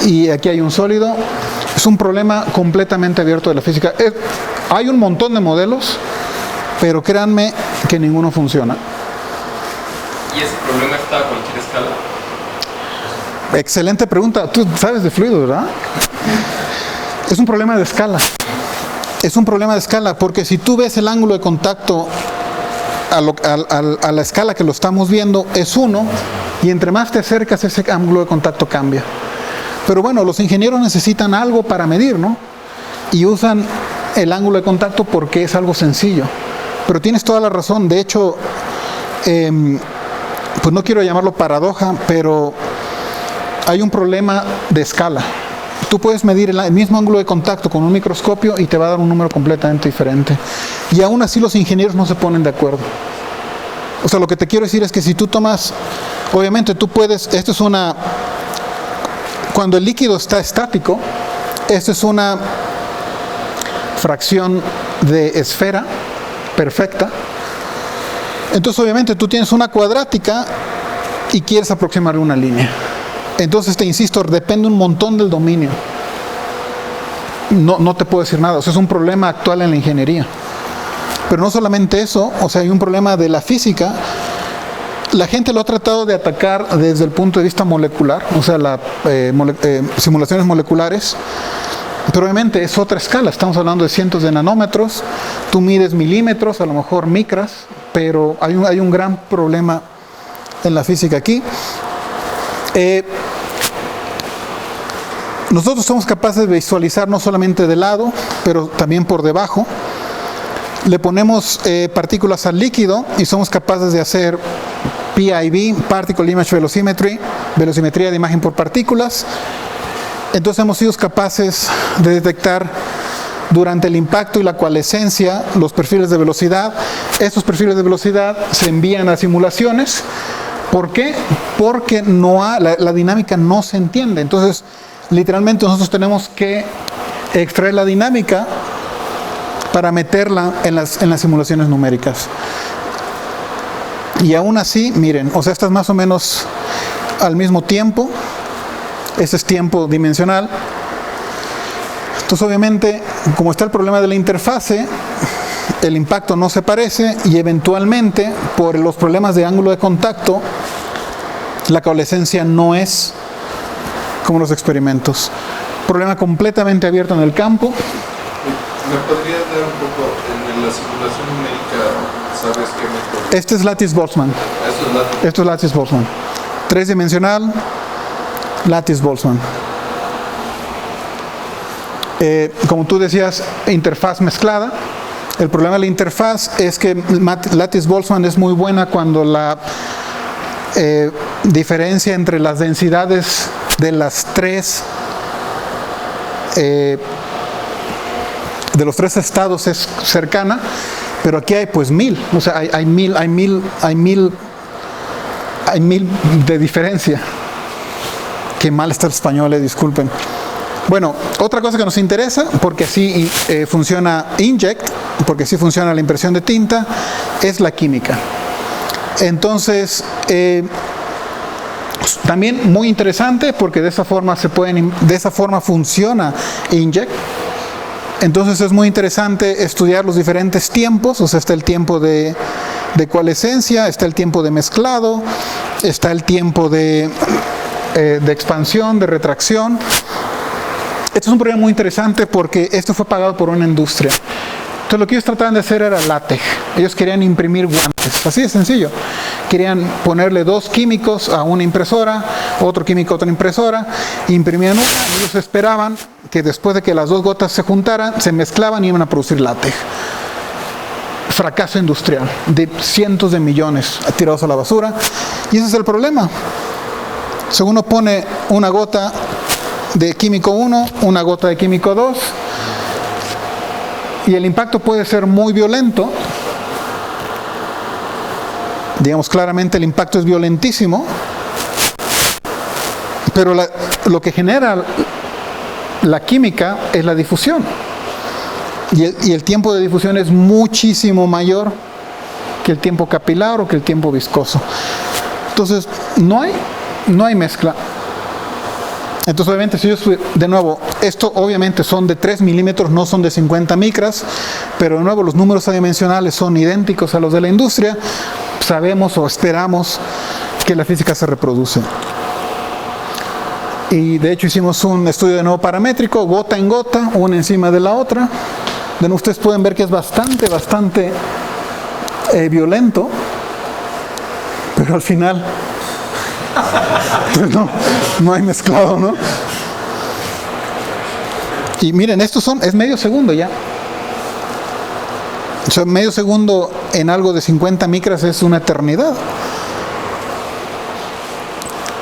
y aquí hay un sólido. Es un problema completamente abierto de la física. Hay un montón de modelos, pero créanme que ninguno funciona. ¿Y ese problema está a cualquier escala? Excelente pregunta. Tú sabes de fluidos, ¿verdad? Es un problema de escala. Es un problema de escala, porque si tú ves el ángulo de contacto a la escala que lo estamos viendo, es 1, y entre más te acercas, ese ángulo de contacto cambia. Pero bueno, los ingenieros necesitan algo para medir, ¿no? Y usan el ángulo de contacto porque es algo sencillo. Pero tienes toda la razón. De hecho, pues no quiero llamarlo paradoja, pero hay un problema de escala. Tú puedes medir el mismo ángulo de contacto con un microscopio y te va a dar un número completamente diferente. Y aún así los ingenieros no se ponen de acuerdo. O sea, lo que te quiero decir es que si tú tomas, obviamente tú puedes, cuando el líquido está estático, esto es una fracción de esfera perfecta. Entonces obviamente tú tienes una cuadrática y quieres aproximarle una línea. Entonces te insisto, depende un montón del dominio. No te puedo decir nada. O sea, es un problema actual en la ingeniería. Pero no solamente eso, o sea, hay un problema de la física. La gente lo ha tratado de atacar desde el punto de vista molecular, o sea, simulaciones moleculares. Pero obviamente es otra escala. Estamos hablando de cientos de nanómetros. Tú mides milímetros, a lo mejor micras, pero hay un gran problema en la física aquí. Nosotros somos capaces de visualizar no solamente de lado, pero también por debajo. Le ponemos partículas al líquido y somos capaces de hacer PIV, Particle Image Velocimetry, velocimetría de imagen por partículas. Entonces hemos sido capaces de detectar durante el impacto y la coalescencia los perfiles de velocidad. Estos perfiles de velocidad se envían a simulaciones. ¿Por qué? Porque la dinámica no se entiende. Entonces, literalmente nosotros tenemos que extraer la dinámica para meterla en las simulaciones numéricas. Y aún así, miren, o sea, estas más o menos al mismo tiempo. Ese es tiempo dimensional. Entonces, obviamente, como está el problema de la interfase, el impacto no se parece y eventualmente, por los problemas de ángulo de contacto, la coalescencia no es como los experimentos. Problema completamente abierto en el campo. ¿Me podrías dar un poco en la simulación numérica? ¿Sabes qué método? Este es Lattice-Boltzmann. Eso es la... Esto es Lattice-Boltzmann. 3-dimensional, Lattice-Boltzmann. Como tú decías, interfaz mezclada. El problema de la interfaz es que Lattice-Boltzmann es muy buena cuando la diferencia entre las densidades de los tres estados es cercana, pero aquí hay pues 1000, o sea, hay mil de diferencia. Qué mal está el español, disculpen. Bueno, otra cosa que nos interesa, porque así funciona Inject, porque así funciona la impresión de tinta, es la química. Entonces, también muy interesante, porque de esa forma funciona Inject. Entonces es muy interesante estudiar los diferentes tiempos, o sea, está el tiempo de coalescencia, está el tiempo de mezclado, está el tiempo de expansión, de retracción. Esto es un problema muy interesante porque esto fue pagado por una industria. Entonces lo que ellos trataban de hacer era látex. Ellos querían imprimir guantes, así de sencillo. Querían ponerle 2 químicos a una impresora, otro químico a otra impresora, imprimían una y ellos esperaban que después de que las 2 gotas se juntaran, se mezclaban y iban a producir látex. Fracaso industrial de cientos de millones tirados a la basura. Y ese es el problema. Si uno pone una gota de químico 1, una gota de químico 2, y el impacto puede ser muy violento. Digamos, claramente el impacto es violentísimo, pero lo que genera la química es la difusión. Y el tiempo de difusión es muchísimo mayor que el tiempo capilar o que el tiempo viscoso. Entonces, no hay mezcla. Entonces, obviamente, si yo, de nuevo, esto obviamente son de 3 milímetros, no son de 50 micras, pero de nuevo los números adimensionales son idénticos a los de la industria. Sabemos o esperamos que la física se reproduce. Y de hecho hicimos un estudio de nuevo paramétrico, gota en gota, una encima de la otra. De nuevo ustedes pueden ver que es bastante violento, pero al final pues no hay mezclado, ¿no? Y miren, es medio segundo ya. O sea, medio segundo en algo de 50 micras es una eternidad.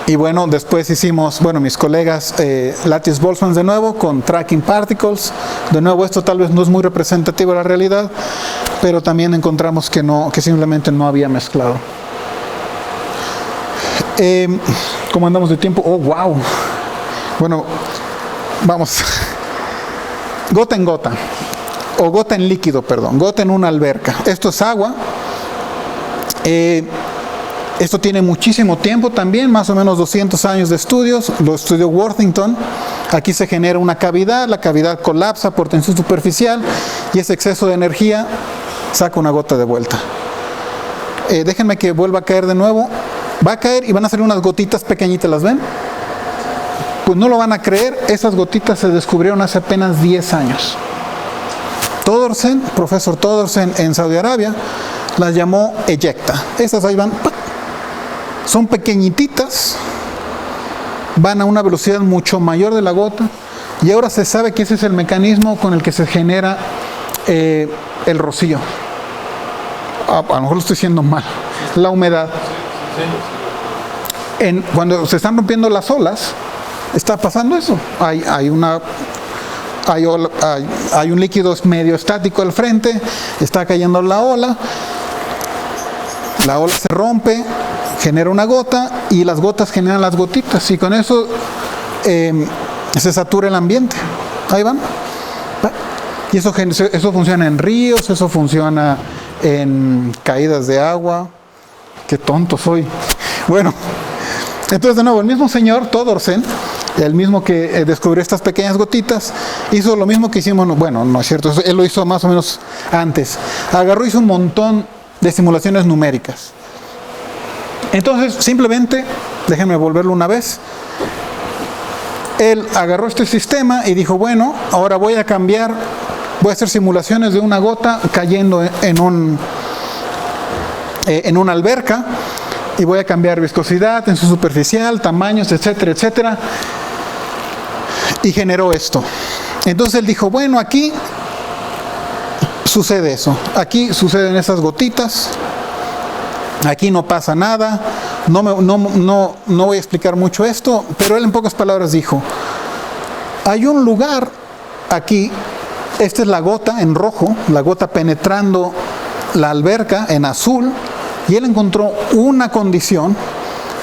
Y bueno, después hicimos, mis colegas Lattice Boltzmann de nuevo con tracking particles. De nuevo, esto tal vez no es muy representativo de la realidad, pero también encontramos que simplemente no había mezclado. ¿Cómo andamos de tiempo? Oh, wow. Bueno, vamos. Gota en gota. O gota en líquido, perdón. Gota en una alberca. Esto es agua. Esto tiene muchísimo tiempo también, más o menos 200 años de estudios. Lo estudió Worthington. Aquí se genera una cavidad, la cavidad colapsa por tensión superficial y ese exceso de energía saca una gota de vuelta. Déjenme que vuelva a caer de nuevo. Va a caer y van a salir unas gotitas pequeñitas, ¿las ven? Pues no lo van a creer, esas gotitas se descubrieron hace apenas 10 años. Profesor Todorsen en Saudi Arabia, las llamó eyecta. Estas ahí van, ¡pac! Son pequeñititas, van a una velocidad mucho mayor de la gota y ahora se sabe que ese es el mecanismo con el que se genera el rocío. A lo mejor lo estoy diciendo mal. La humedad. Cuando se están rompiendo las olas, está pasando eso. Hay un líquido medio estático al frente, está cayendo la ola se rompe, genera una gota y las gotas generan las gotitas y con eso se satura el ambiente. Ahí van. Y eso funciona en ríos, eso funciona en caídas de agua. Qué tonto soy. Bueno, entonces de nuevo, el mismo señor Todorsen, el mismo que descubrió estas pequeñas gotitas, hizo lo mismo que hicimos, no es cierto, él lo hizo más o menos antes. Hizo un montón de simulaciones numéricas. Entonces, simplemente, déjenme volverlo una vez. Él agarró este sistema y dijo, ahora voy a hacer simulaciones de una gota cayendo en una alberca y voy a cambiar viscosidad, tensión superficial, tamaños, etcétera, etcétera. Y generó esto. Entonces él dijo, aquí sucede eso. Aquí suceden esas gotitas. Aquí no pasa nada. No voy a explicar mucho esto, pero él en pocas palabras dijo, hay un lugar aquí, esta es la gota en rojo, la gota penetrando la alberca en azul, y él encontró una condición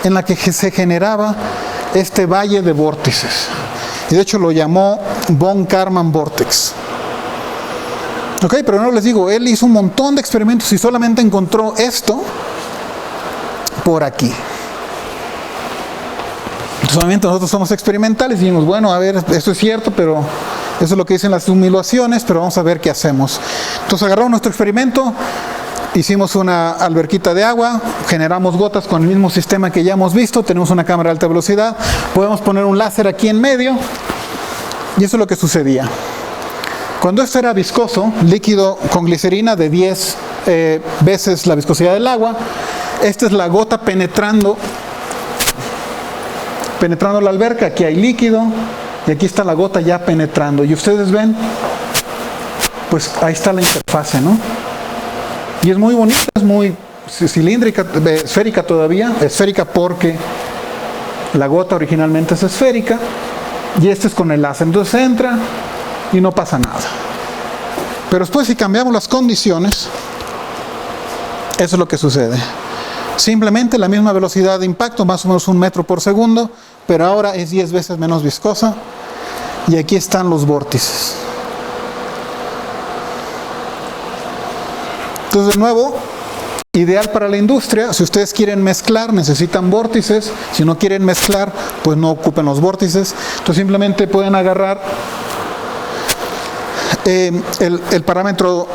en la que se generaba este valle de vórtices. Y de hecho lo llamó von Karman Vortex. Ok, pero no les digo, él hizo un montón de experimentos y solamente encontró esto por aquí. Entonces, obviamente nosotros somos experimentales y dijimos, esto es cierto, pero eso es lo que dicen las simulaciones, pero vamos a ver qué hacemos. Entonces agarramos nuestro experimento, hicimos una alberquita de agua, generamos gotas con el mismo sistema que ya hemos visto, tenemos una cámara de alta velocidad, podemos poner un láser aquí en medio, y eso es lo que sucedía. Cuando esto era viscoso, líquido con glicerina de 10 veces la viscosidad del agua, esta es la gota penetrando la alberca. Aquí hay líquido y aquí está la gota ya penetrando. Y ustedes ven, pues ahí está la interfase, ¿no? Y es muy bonita, es muy cilíndrica, esférica todavía, esférica porque la gota originalmente es esférica y este es con el láser. Entonces entra y no pasa nada. Pero después, si cambiamos las condiciones, eso es lo que sucede. Simplemente la misma velocidad de impacto, más o menos 1 metro por segundo, pero ahora es 10 veces menos viscosa. Y aquí están los vórtices. Entonces, de nuevo, ideal para la industria. Si ustedes quieren mezclar, necesitan vórtices. Si no quieren mezclar, pues no ocupen los vórtices. Entonces simplemente pueden agarrar el parámetro,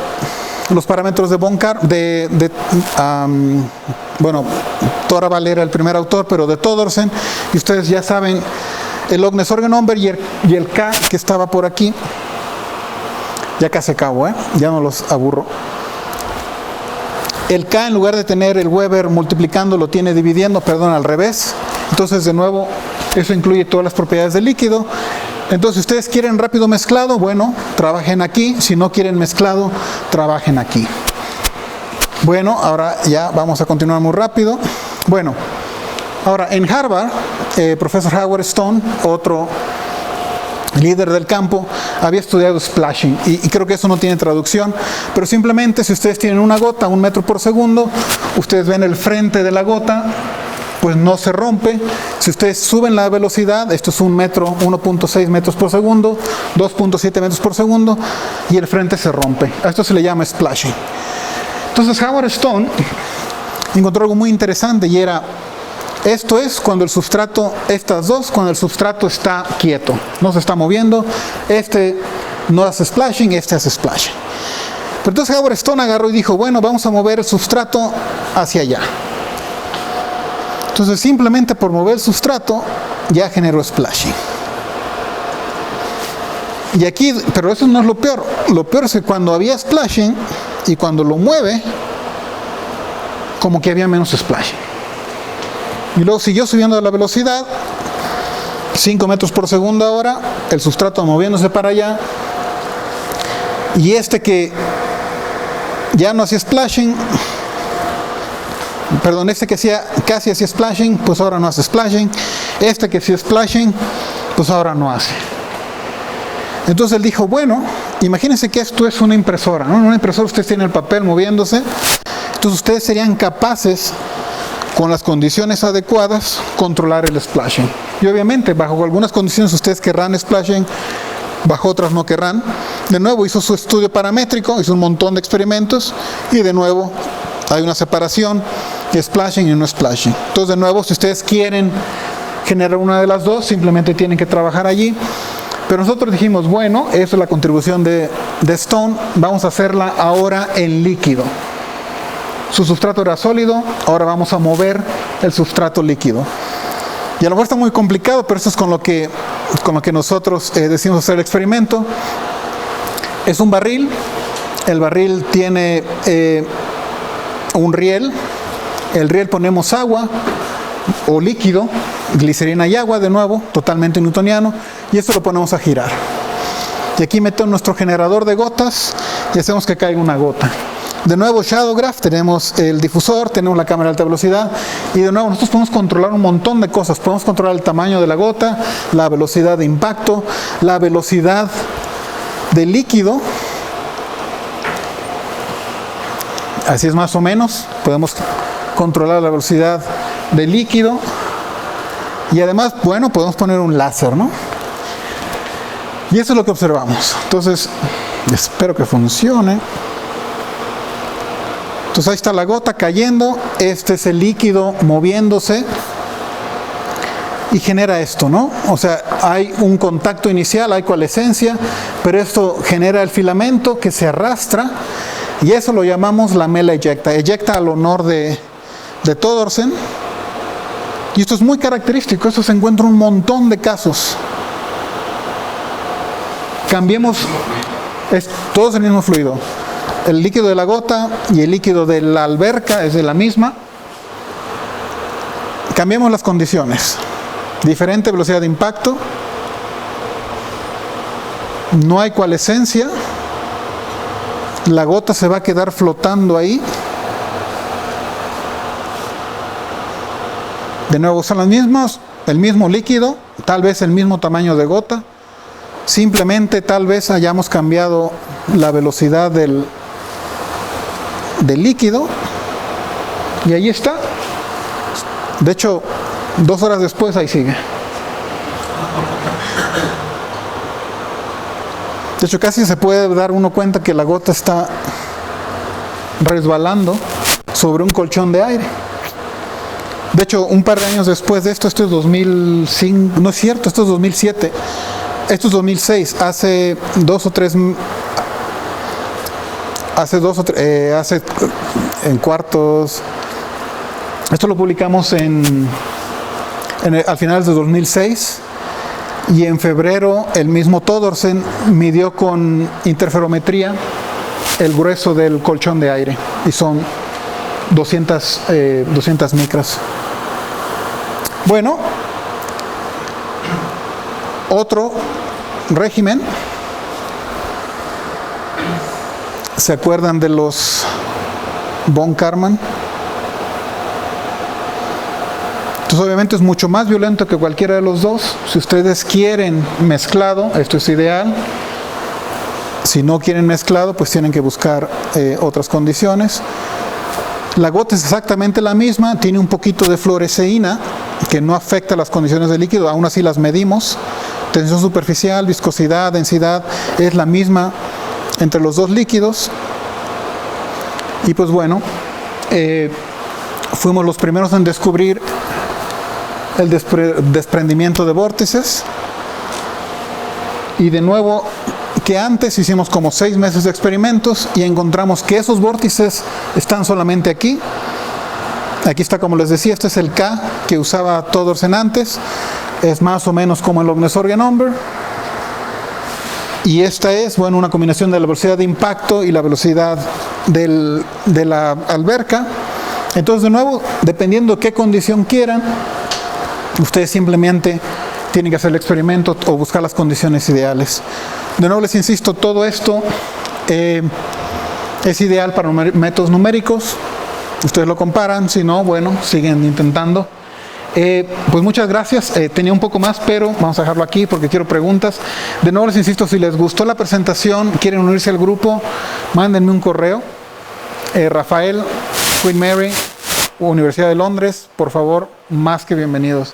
los parámetros de von Karman, bueno, Torvald era el primer autor, pero de Todorsen, y ustedes ya saben el Logness Organ Number y el K que estaba por aquí. Ya casi acabo, ya no los aburro. El K, en lugar de tener el Weber multiplicando, lo tiene dividiendo, perdón, al revés. Entonces, de nuevo, eso incluye todas las propiedades del líquido. Entonces, si ustedes quieren rápido mezclado, bueno, trabajen aquí. Si no quieren mezclado, trabajen aquí. Bueno, ahora ya vamos a continuar muy rápido. Bueno, ahora en Harvard, profesor Howard Stone, otro líder del campo, había estudiado splashing y creo que eso no tiene traducción, pero simplemente si ustedes tienen una gota 1 metro por segundo, ustedes ven el frente de la gota, pues no se rompe. Si ustedes suben la velocidad, esto es 1 metro, 1.6 metros por segundo, 2.7 metros por segundo, y el frente se rompe. A esto se le llama splashing. Entonces Howard Stone encontró algo muy interesante y era: esto es cuando el substrato, estas dos, cuando el substrato está quieto, no se está moviendo. Este no hace splashing, este hace splashing. Pero entonces Howard Stone agarró y dijo: bueno, vamos a mover el substrato hacia allá. Entonces simplemente por mover el substrato ya generó splashing. Y aquí, pero eso no es lo peor. Lo peor es que cuando había splashing y cuando lo mueve, como que había menos splashing. Y luego siguió subiendo la velocidad, 5 metros por segundo ahora, el sustrato moviéndose para allá. Y este que ya no hacía splashing, perdón, este que casi hacía splashing, pues ahora no hace splashing. Este que hacía splashing, pues ahora no hace. Entonces él dijo: bueno, imagínense que esto es una impresora, ¿no? En una impresora ustedes tienen el papel moviéndose, entonces ustedes serían capaces, con las condiciones adecuadas, controlar el splashing. Y obviamente, bajo algunas condiciones ustedes querrán splashing, bajo otras no querrán. De nuevo hizo su estudio paramétrico, hizo un montón de experimentos y de nuevo hay una separación de splashing y no splashing. Entonces, de nuevo, si ustedes quieren generar una de las dos, simplemente tienen que trabajar allí. Pero nosotros dijimos: bueno, esa es la contribución de Stone, vamos a hacerla ahora en líquido. Su sustrato era sólido, ahora vamos a mover el sustrato líquido. Y a lo mejor está muy complicado, pero esto es con lo que nosotros decidimos hacer el experimento. Es un barril, el barril tiene un riel, el riel ponemos agua o líquido, glicerina y agua, de nuevo, totalmente newtoniano, y esto lo ponemos a girar. Y aquí metemos nuestro generador de gotas y hacemos que caiga una gota. De nuevo, shadow graph, tenemos el difusor, tenemos la cámara de alta velocidad y de nuevo nosotros podemos controlar un montón de cosas. Podemos controlar el tamaño de la gota, la velocidad de impacto, la velocidad del líquido. Así es más o menos, podemos controlar la velocidad del líquido y además, bueno, podemos poner un láser, ¿no? Y eso es lo que observamos. Entonces, espero que funcione. Entonces ahí está la gota cayendo, este es el líquido moviéndose y genera esto, ¿no? O sea, hay un contacto inicial, hay coalescencia, pero esto genera el filamento que se arrastra y eso lo llamamos lamela eyecta. Eyecta al honor de Todorsen. Y esto es muy característico, esto se encuentra en un montón de casos. Cambiemos Todo es el mismo fluido. El líquido de la gota y el líquido de la alberca es de la misma. Cambiamos las condiciones. Diferente velocidad de impacto. No hay coalescencia. La gota se va a quedar flotando ahí. De nuevo son las mismas, el mismo líquido, tal vez el mismo tamaño de gota. Simplemente tal vez hayamos cambiado la velocidad del líquido. Y ahí está. De hecho, 2 horas después ahí sigue. De hecho, casi se puede dar uno cuenta que la gota está resbalando sobre un colchón de aire. De hecho, un par de años después de esto es 2005, no es cierto, esto es 2007. Esto es 2006, hace en cuartos. Esto lo publicamos al final de 2006 y en febrero el mismo Todorsen midió con interferometría el grueso del colchón de aire y son 200 micras. Bueno, otro régimen. ¿Se acuerdan de los von Karman? Entonces obviamente es mucho más violento que cualquiera de los dos. Si ustedes quieren mezclado, esto es ideal. Si no quieren mezclado, pues tienen que buscar otras condiciones. La gota es exactamente la misma, tiene un poquito de fluoresceína que no afecta las condiciones del líquido, aún así las medimos. Tensión superficial, viscosidad, densidad, es la misma entre los dos líquidos. Y pues bueno, fuimos los primeros en descubrir el desprendimiento de vórtices. Y de nuevo, que antes hicimos como 6 meses de experimentos y encontramos que esos vórtices están solamente aquí. Aquí está, como les decía, este es el K que usaba Todorsen antes. Es más o menos como el Logness-Sorgen number. Y esta es, bueno, una combinación de la velocidad de impacto y la velocidad de la alberca. Entonces, de nuevo, dependiendo qué condición quieran, ustedes simplemente tienen que hacer el experimento o buscar las condiciones ideales. De nuevo les insisto, todo esto es ideal para métodos numéricos. Ustedes lo comparan, si no, bueno, siguen intentando. Pues muchas gracias. Tenía un poco más, pero vamos a dejarlo aquí porque quiero preguntas. De nuevo les insisto, si les gustó la presentación, quieren unirse al grupo, mándenme un correo. Rafael, Queen Mary, Universidad de Londres, por favor, más que bienvenidos.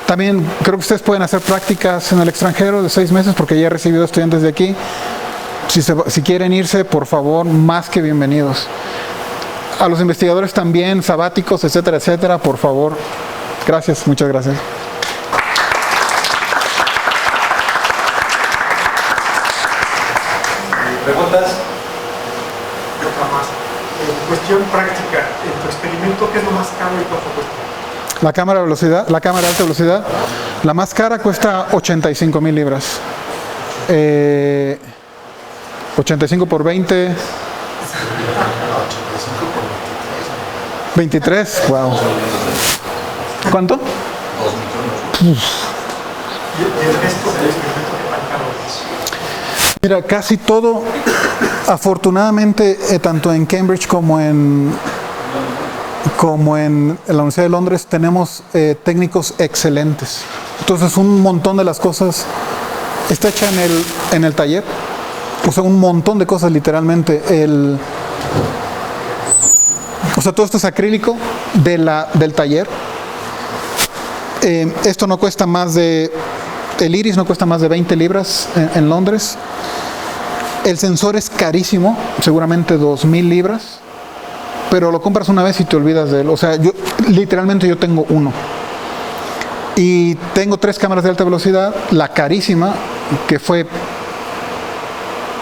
También creo que ustedes pueden hacer prácticas en el extranjero de 6 meses porque ya he recibido estudiantes de aquí. Si quieren irse, por favor, más que bienvenidos. A los investigadores también, sabáticos, etcétera, etcétera, por favor. Gracias, muchas gracias. ¿Preguntas? Otra más. Cuestión práctica. En tu experimento, ¿qué es lo más caro y cuánto cuesta? La cámara de velocidad, la cámara de alta velocidad, la más cara cuesta 85,000 libras. 85 por 20. 23, wow. ¿Cuánto? ¿Y el resto del experimento qué tan caro es? Mira, casi todo, afortunadamente, tanto en Cambridge como en la Universidad de Londres, tenemos técnicos excelentes. Entonces, un montón de las cosas está hecha en el taller. O sea, un montón de cosas, literalmente. O sea, todo esto es acrílico del taller. Esto no cuesta más de... El iris no cuesta más de 20 libras en Londres. El sensor es carísimo, seguramente 2,000 libras. Pero lo compras una vez y te olvidas de él. O sea, literalmente yo tengo uno. Y tengo 3 cámaras de alta velocidad. La carísima, que fue...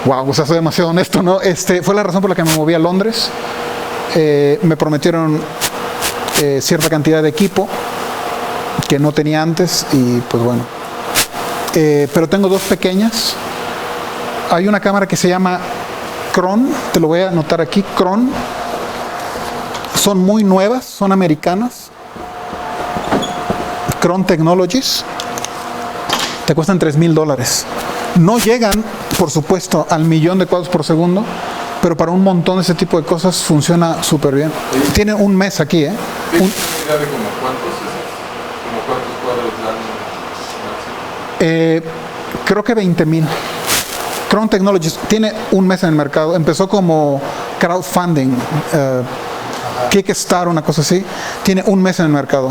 Wow, o sea, soy demasiado honesto, ¿no? Fue la razón por la que me moví a Londres. Me prometieron cierta cantidad de equipo que no tenía antes y pues bueno. Pero tengo 2 pequeñas. hay una cámara que se llama Cron, te lo voy a anotar aquí, Cron. Son muy nuevas, son americanas. Cron Technologies. Te cuestan $3,000. No llegan, por supuesto, al 1,000,000 de cuadros por segundo, pero para un montón de ese tipo de cosas funciona súper bien. Tiene un mes aquí, ¿eh? ¿Tiene idea de como cuántos cuadros dan máximo? Creo que 20,000. Cron Technologies tiene un mes en el mercado. Empezó como crowdfunding, Kickstarter, una cosa así. Tiene un mes en el mercado.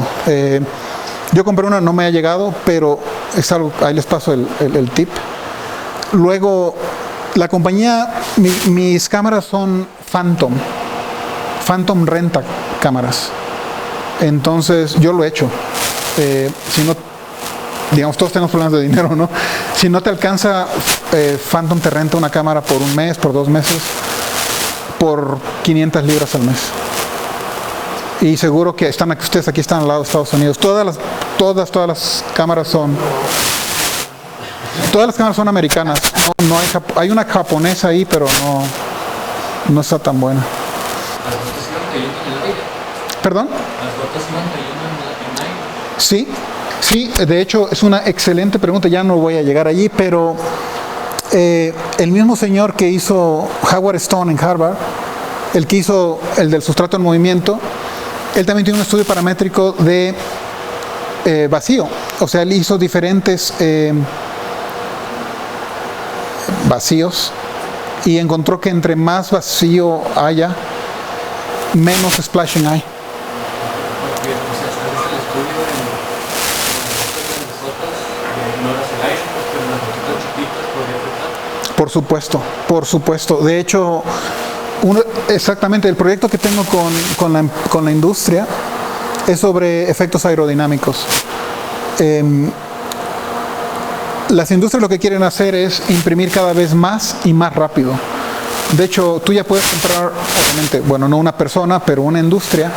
Yo compré una, no me ha llegado, pero es algo, ahí les paso el tip. Luego, la compañía, mis cámaras son Phantom. Phantom renta cámaras. Entonces, yo lo he hecho. Si no, digamos, todos tenemos problemas de dinero, ¿no? Si no te alcanza, Phantom te renta una cámara por un mes, por 2 meses, por 500 libras al mes. Y seguro que ustedes aquí están al lado de Estados Unidos. Todas las cámaras son americanas. No hay una japonesa ahí, pero no está tan buena. ¿Las gotas iban cayendo en el aire? ¿Perdón? ¿Las gotas iban cayendo en el aire? Sí, de hecho es una excelente pregunta, ya no voy a llegar allí, pero el mismo señor que hizo Howard Stone en Harvard, el que hizo el del sustrato en movimiento, él también tiene un estudio paramétrico de vacío. O sea, él hizo diferentes vacíos y encontró que entre más vacío haya, menos splashing hay. Porque, o sea, ¿sabes el estudio en las gotas ignoras el aire, pero en las gotitas chiquitas podría afectar? Por supuesto. De hecho, exactamente el proyecto que tengo con la industria es sobre efectos aerodinámicos. Las industrias lo que quieren hacer es imprimir cada vez más y más rápido. De hecho, tú ya puedes comprar, obviamente, bueno, no una persona, pero una industria.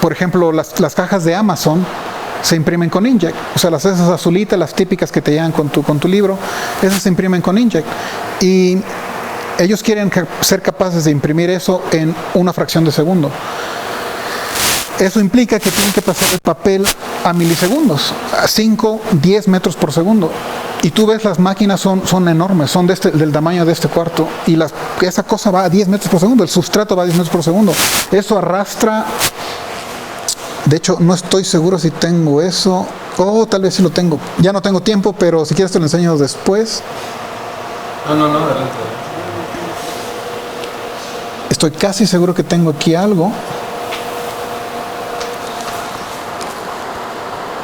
Por ejemplo, las cajas de Amazon se imprimen con inkjet. O sea, esas azulitas, las típicas que te llegan con tu libro, esas se imprimen con inkjet. Y ellos quieren ser capaces de imprimir eso en una fracción de segundo. Eso implica que tienen que pasar el papel a milisegundos, a 5, 10 metros por segundo. Y tú ves, las máquinas son enormes, son del tamaño de este cuarto. Y esa cosa va a 10 metros por segundo, el sustrato va a 10 metros por segundo. Eso arrastra. De hecho, no estoy seguro si tengo eso. Tal vez sí lo tengo. Ya no tengo tiempo, pero si quieres te lo enseño después. No, adelante. Estoy casi seguro que tengo aquí algo.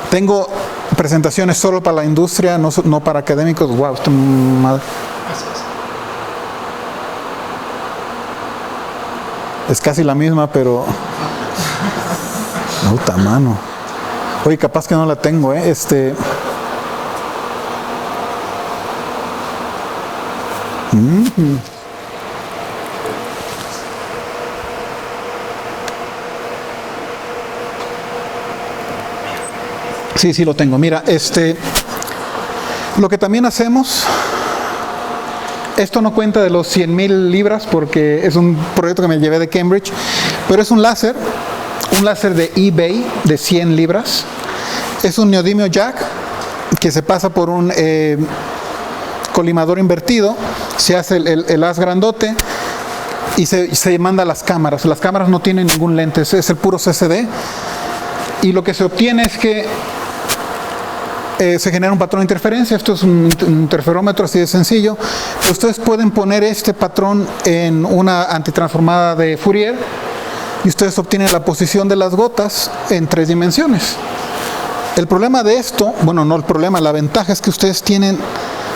Tengo presentaciones solo para la industria, no para académicos. Wow, esta madre. Es casi la misma, pero puta mano. Oye, capaz que no la tengo, Sí, lo tengo. Mira, lo que también hacemos, esto no cuenta de los 100,000 libras porque es un proyecto que me llevé de Cambridge, pero es un láser de eBay de 100 libras. Es un neodimio jack que se pasa por un colimador invertido, se hace el haz grandote y se manda a las cámaras. Las cámaras no tienen ningún lente, es el puro CCD. Y lo que se obtiene es que se genera un patrón de interferencia. Esto es un interferómetro así de sencillo. Ustedes pueden poner este patrón en una antitransformada de Fourier y ustedes obtienen la posición de las gotas en 3 dimensiones. El problema de esto, bueno, no el problema, la ventaja es que ustedes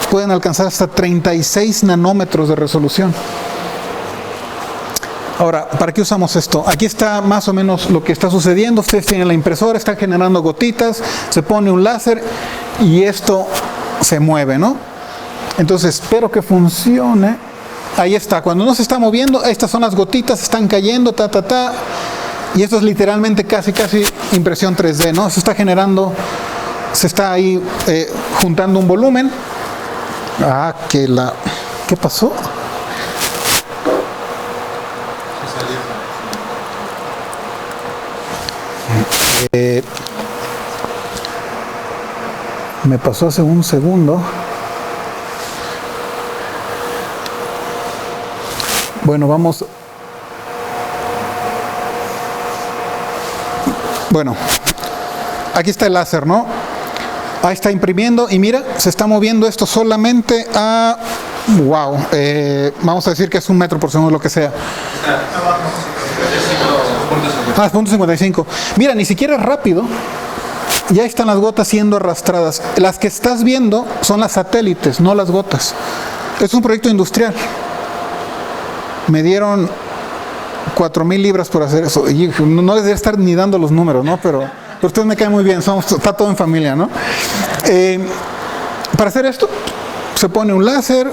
pueden alcanzar hasta 36 nanómetros de resolución. Ahora, ¿para qué usamos esto? Aquí está más o menos lo que está sucediendo. Ustedes tienen la impresora, está generando gotitas, se pone un láser y esto se mueve, ¿no? Entonces, espero que funcione. Ahí está. Cuando no se está moviendo, estas son las gotitas, están cayendo, y esto es literalmente casi impresión 3D, ¿no? Se está generando, se está ahí juntando un volumen. ¿Qué pasó? Me pasó hace un segundo. Bueno, vamos. Bueno, aquí está el láser, ¿no? Ahí está imprimiendo y mira, se está moviendo esto solamente a, wow, vamos a decir que es 1 metro por segundo, lo que sea. Ah, 0.55. Mira, ni siquiera es rápido. Ya están las gotas siendo arrastradas. Las que estás viendo son las satélites, no las gotas. Es un proyecto industrial. Me dieron 4,000 libras por hacer eso. Y no les debe estar ni dando los números, ¿no? Pero ustedes me caen muy bien, está todo en familia, ¿no? Para hacer esto, se pone un láser,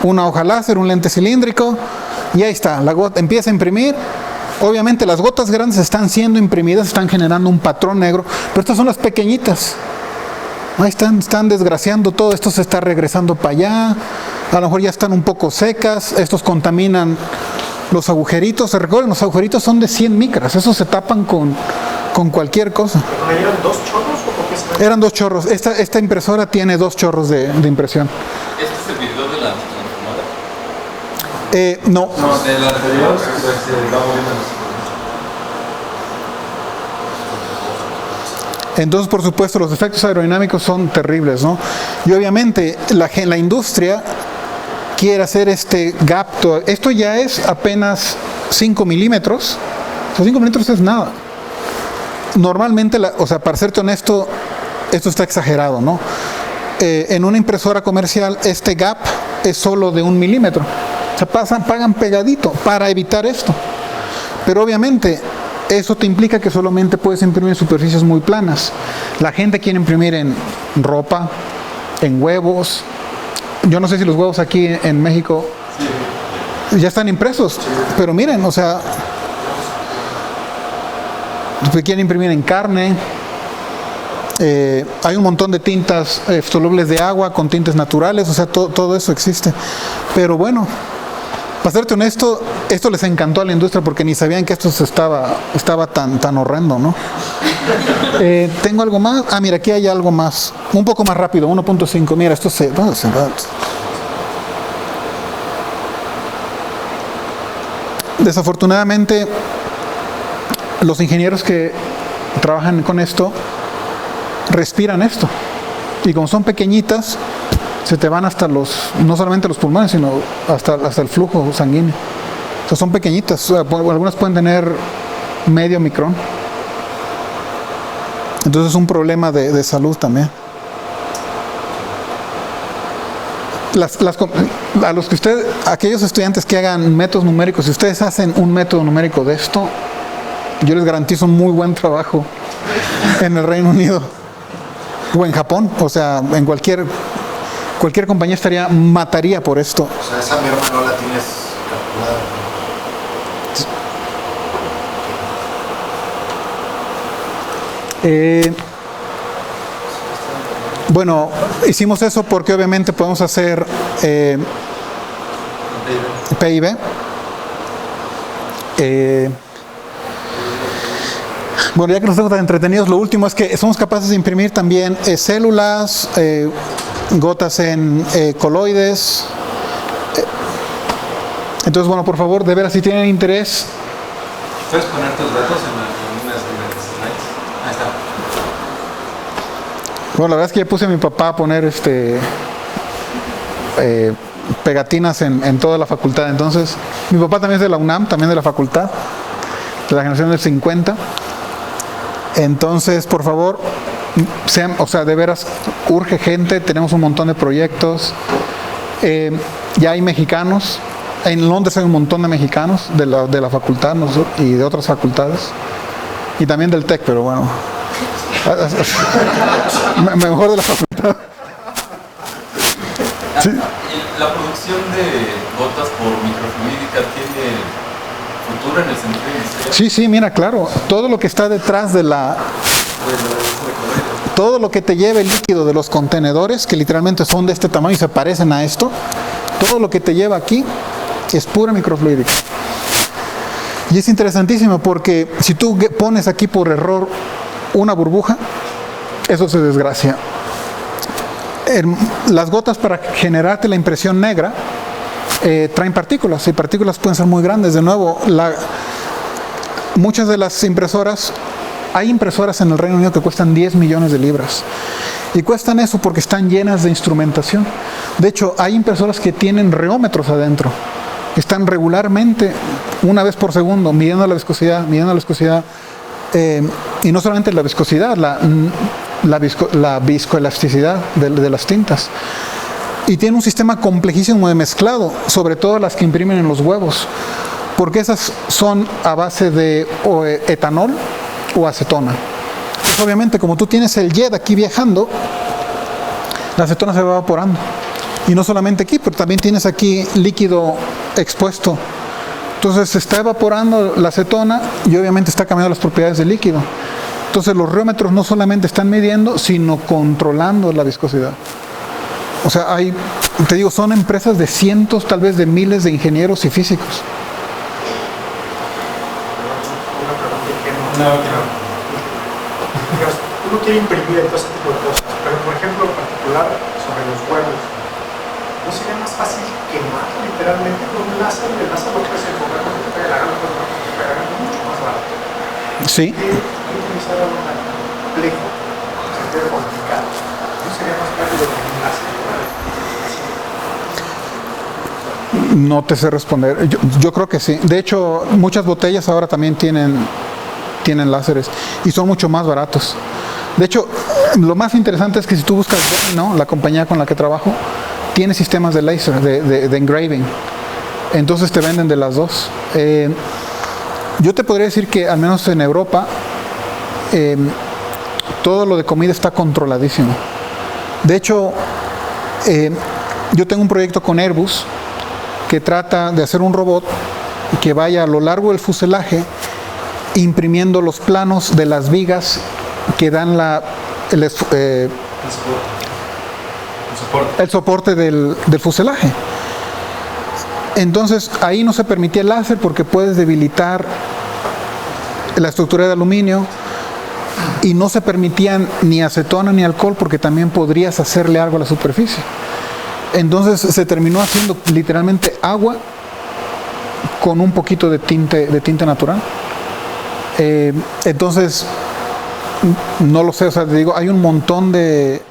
una hoja láser, un lente cilíndrico, y ahí está, la gota empieza a imprimir. Obviamente las gotas grandes están siendo imprimidas, están generando un patrón negro, pero estas son las pequeñitas. Ahí están desgraciando todo, esto se está regresando para allá, a lo mejor ya están un poco secas, estos contaminan los agujeritos. Se recuerden, los agujeritos son de 100 micras, esos se tapan con cualquier cosa. ¿Me dieron 2 chorros o por qué se Eran 2 chorros, esta impresora tiene 2 chorros de impresión. ¿Este es el video de la transformadora? No. No, de la anterior se va moviendo. Entonces, por supuesto, los efectos aerodinámicos son terribles, ¿no? Y obviamente la industria quiere hacer este gap. Esto ya es apenas 5 milímetros. O 5 milímetros es nada. Normalmente, o sea, para serte honesto, esto está exagerado, ¿no? En una impresora comercial, este gap es solo de 1 milímetro. O sea, pagan pegadito para evitar esto. Pero obviamente, eso te implica que solamente puedes imprimir en superficies muy planas. La gente quiere imprimir en ropa, en huevos. Yo no sé si los huevos aquí en México ya están impresos, pero miren, o sea, quieren imprimir en carne. Hay un montón de tintas solubles de agua con tintes naturales, o sea, todo eso existe. Pero bueno, para serte honesto, esto les encantó a la industria porque ni sabían que esto estaba tan horrendo, ¿no? ¿Tengo algo más? Ah, mira, aquí hay algo más. Un poco más rápido, 1.5. Mira, esto se va. Desafortunadamente, los ingenieros que trabajan con esto respiran esto. Y como son pequeñitas, se te van hasta no solamente los pulmones, sino hasta el flujo sanguíneo. O sea, son pequeñitas, o sea, algunas pueden tener medio micrón. Entonces es un problema de salud también. Aquellos estudiantes que hagan métodos numéricos, si ustedes hacen un método numérico de esto, yo les garantizo un muy buen trabajo en el Reino Unido o en Japón, o sea, en cualquier compañía mataría por esto. O sea, esa merma no la tienes calculada. Bueno, hicimos eso porque obviamente podemos hacer PIB. Bueno, ya que nos estamos tan entretenidos, lo último es que somos capaces de imprimir también células, gotas en coloides. Entonces, bueno, por favor, de veras, si tienen interés. ¿Puedes poner tus datos en unas slides? Ahí está. Bueno, la verdad es que ya puse a mi papá a poner pegatinas en toda la facultad. Entonces, mi papá también es de la UNAM, también de la facultad, de la generación del 50. Entonces, por favor, de veras, urge gente, tenemos un montón de proyectos. Ya hay mexicanos. En Londres hay un montón de mexicanos de la facultad y de otras facultades. Y también del TEC, pero bueno. Mejor de la facultad. Sí. ¿La producción de gotas por microfluídica tiene futuro en el sentido industrial? Sí, mira, claro. Todo lo que está detrás todo lo que te lleva el líquido de los contenedores, que literalmente son de este tamaño y se parecen a esto, Todo lo que te lleva aquí es pura microfluídica. Y es interesantísimo porque si tú pones aquí por error una burbuja, eso se desgracia. Las gotas, para generarte la impresión negra, traen partículas, y partículas pueden ser muy grandes. De nuevo, muchas de las impresoras, hay impresoras en el Reino Unido que cuestan 10 millones de libras. Y cuestan eso porque están llenas de instrumentación. De hecho, hay impresoras que tienen reómetros adentro. Están regularmente, una vez por segundo, midiendo la viscosidad, y no solamente la viscosidad, la viscoelasticidad de las tintas. Y tiene un sistema complejísimo de mezclado, sobre todo las que imprimen en los huevos, porque esas son a base de etanol o acetona. Pues obviamente, como tú tienes el jet aquí viajando, la acetona se va evaporando. Y no solamente aquí, pero también tienes aquí líquido expuesto. Entonces se está evaporando la acetona y obviamente está cambiando las propiedades del líquido. Entonces los reómetros no solamente están midiendo, sino controlando la viscosidad. O sea, te digo, son empresas de cientos, tal vez de miles de ingenieros y físicos. Digamos, uno quiere imprimir todo ese tipo de cosas, pero por ejemplo, en particular sobre los huevos, ¿no sería más fácil quemar literalmente con un láser? El láser lo puedes enfocar con que te pegue la gana, pero no te pegará mucho más barato. Sí. ¿Qué utilizar algo tan complejo, se puede complicar? ¿No sería más práctico con un láser? No te sé responder. Yo creo que sí. De hecho, muchas botellas ahora también tienen láseres y son mucho más baratos. De hecho, lo más interesante es que si tú buscas Domino, la compañía con la que trabajo, tiene sistemas de láser, de engraving. Entonces te venden de las dos. Yo te podría decir que al menos en Europa todo lo de comida está controladísimo. De hecho, yo tengo un proyecto con Airbus que trata de hacer un robot que vaya a lo largo del fuselaje imprimiendo los planos de las vigas que dan el soporte del fuselaje. Entonces ahí no se permitía el láser porque puedes debilitar la estructura de aluminio, y no se permitían ni acetona ni alcohol porque también podrías hacerle algo a la superficie. Entonces se terminó haciendo literalmente agua con un poquito de tinte natural. Entonces, no lo sé, o sea, te digo, hay un montón de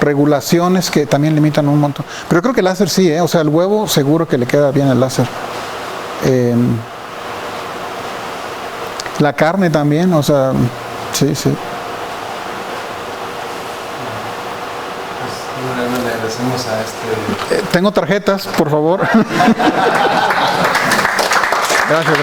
regulaciones que también limitan un montón. Pero yo creo que el láser sí, o sea, el huevo seguro que le queda bien el láser. La carne también, o sea, sí. Le agradecemos a tengo tarjetas, por favor. Gracias.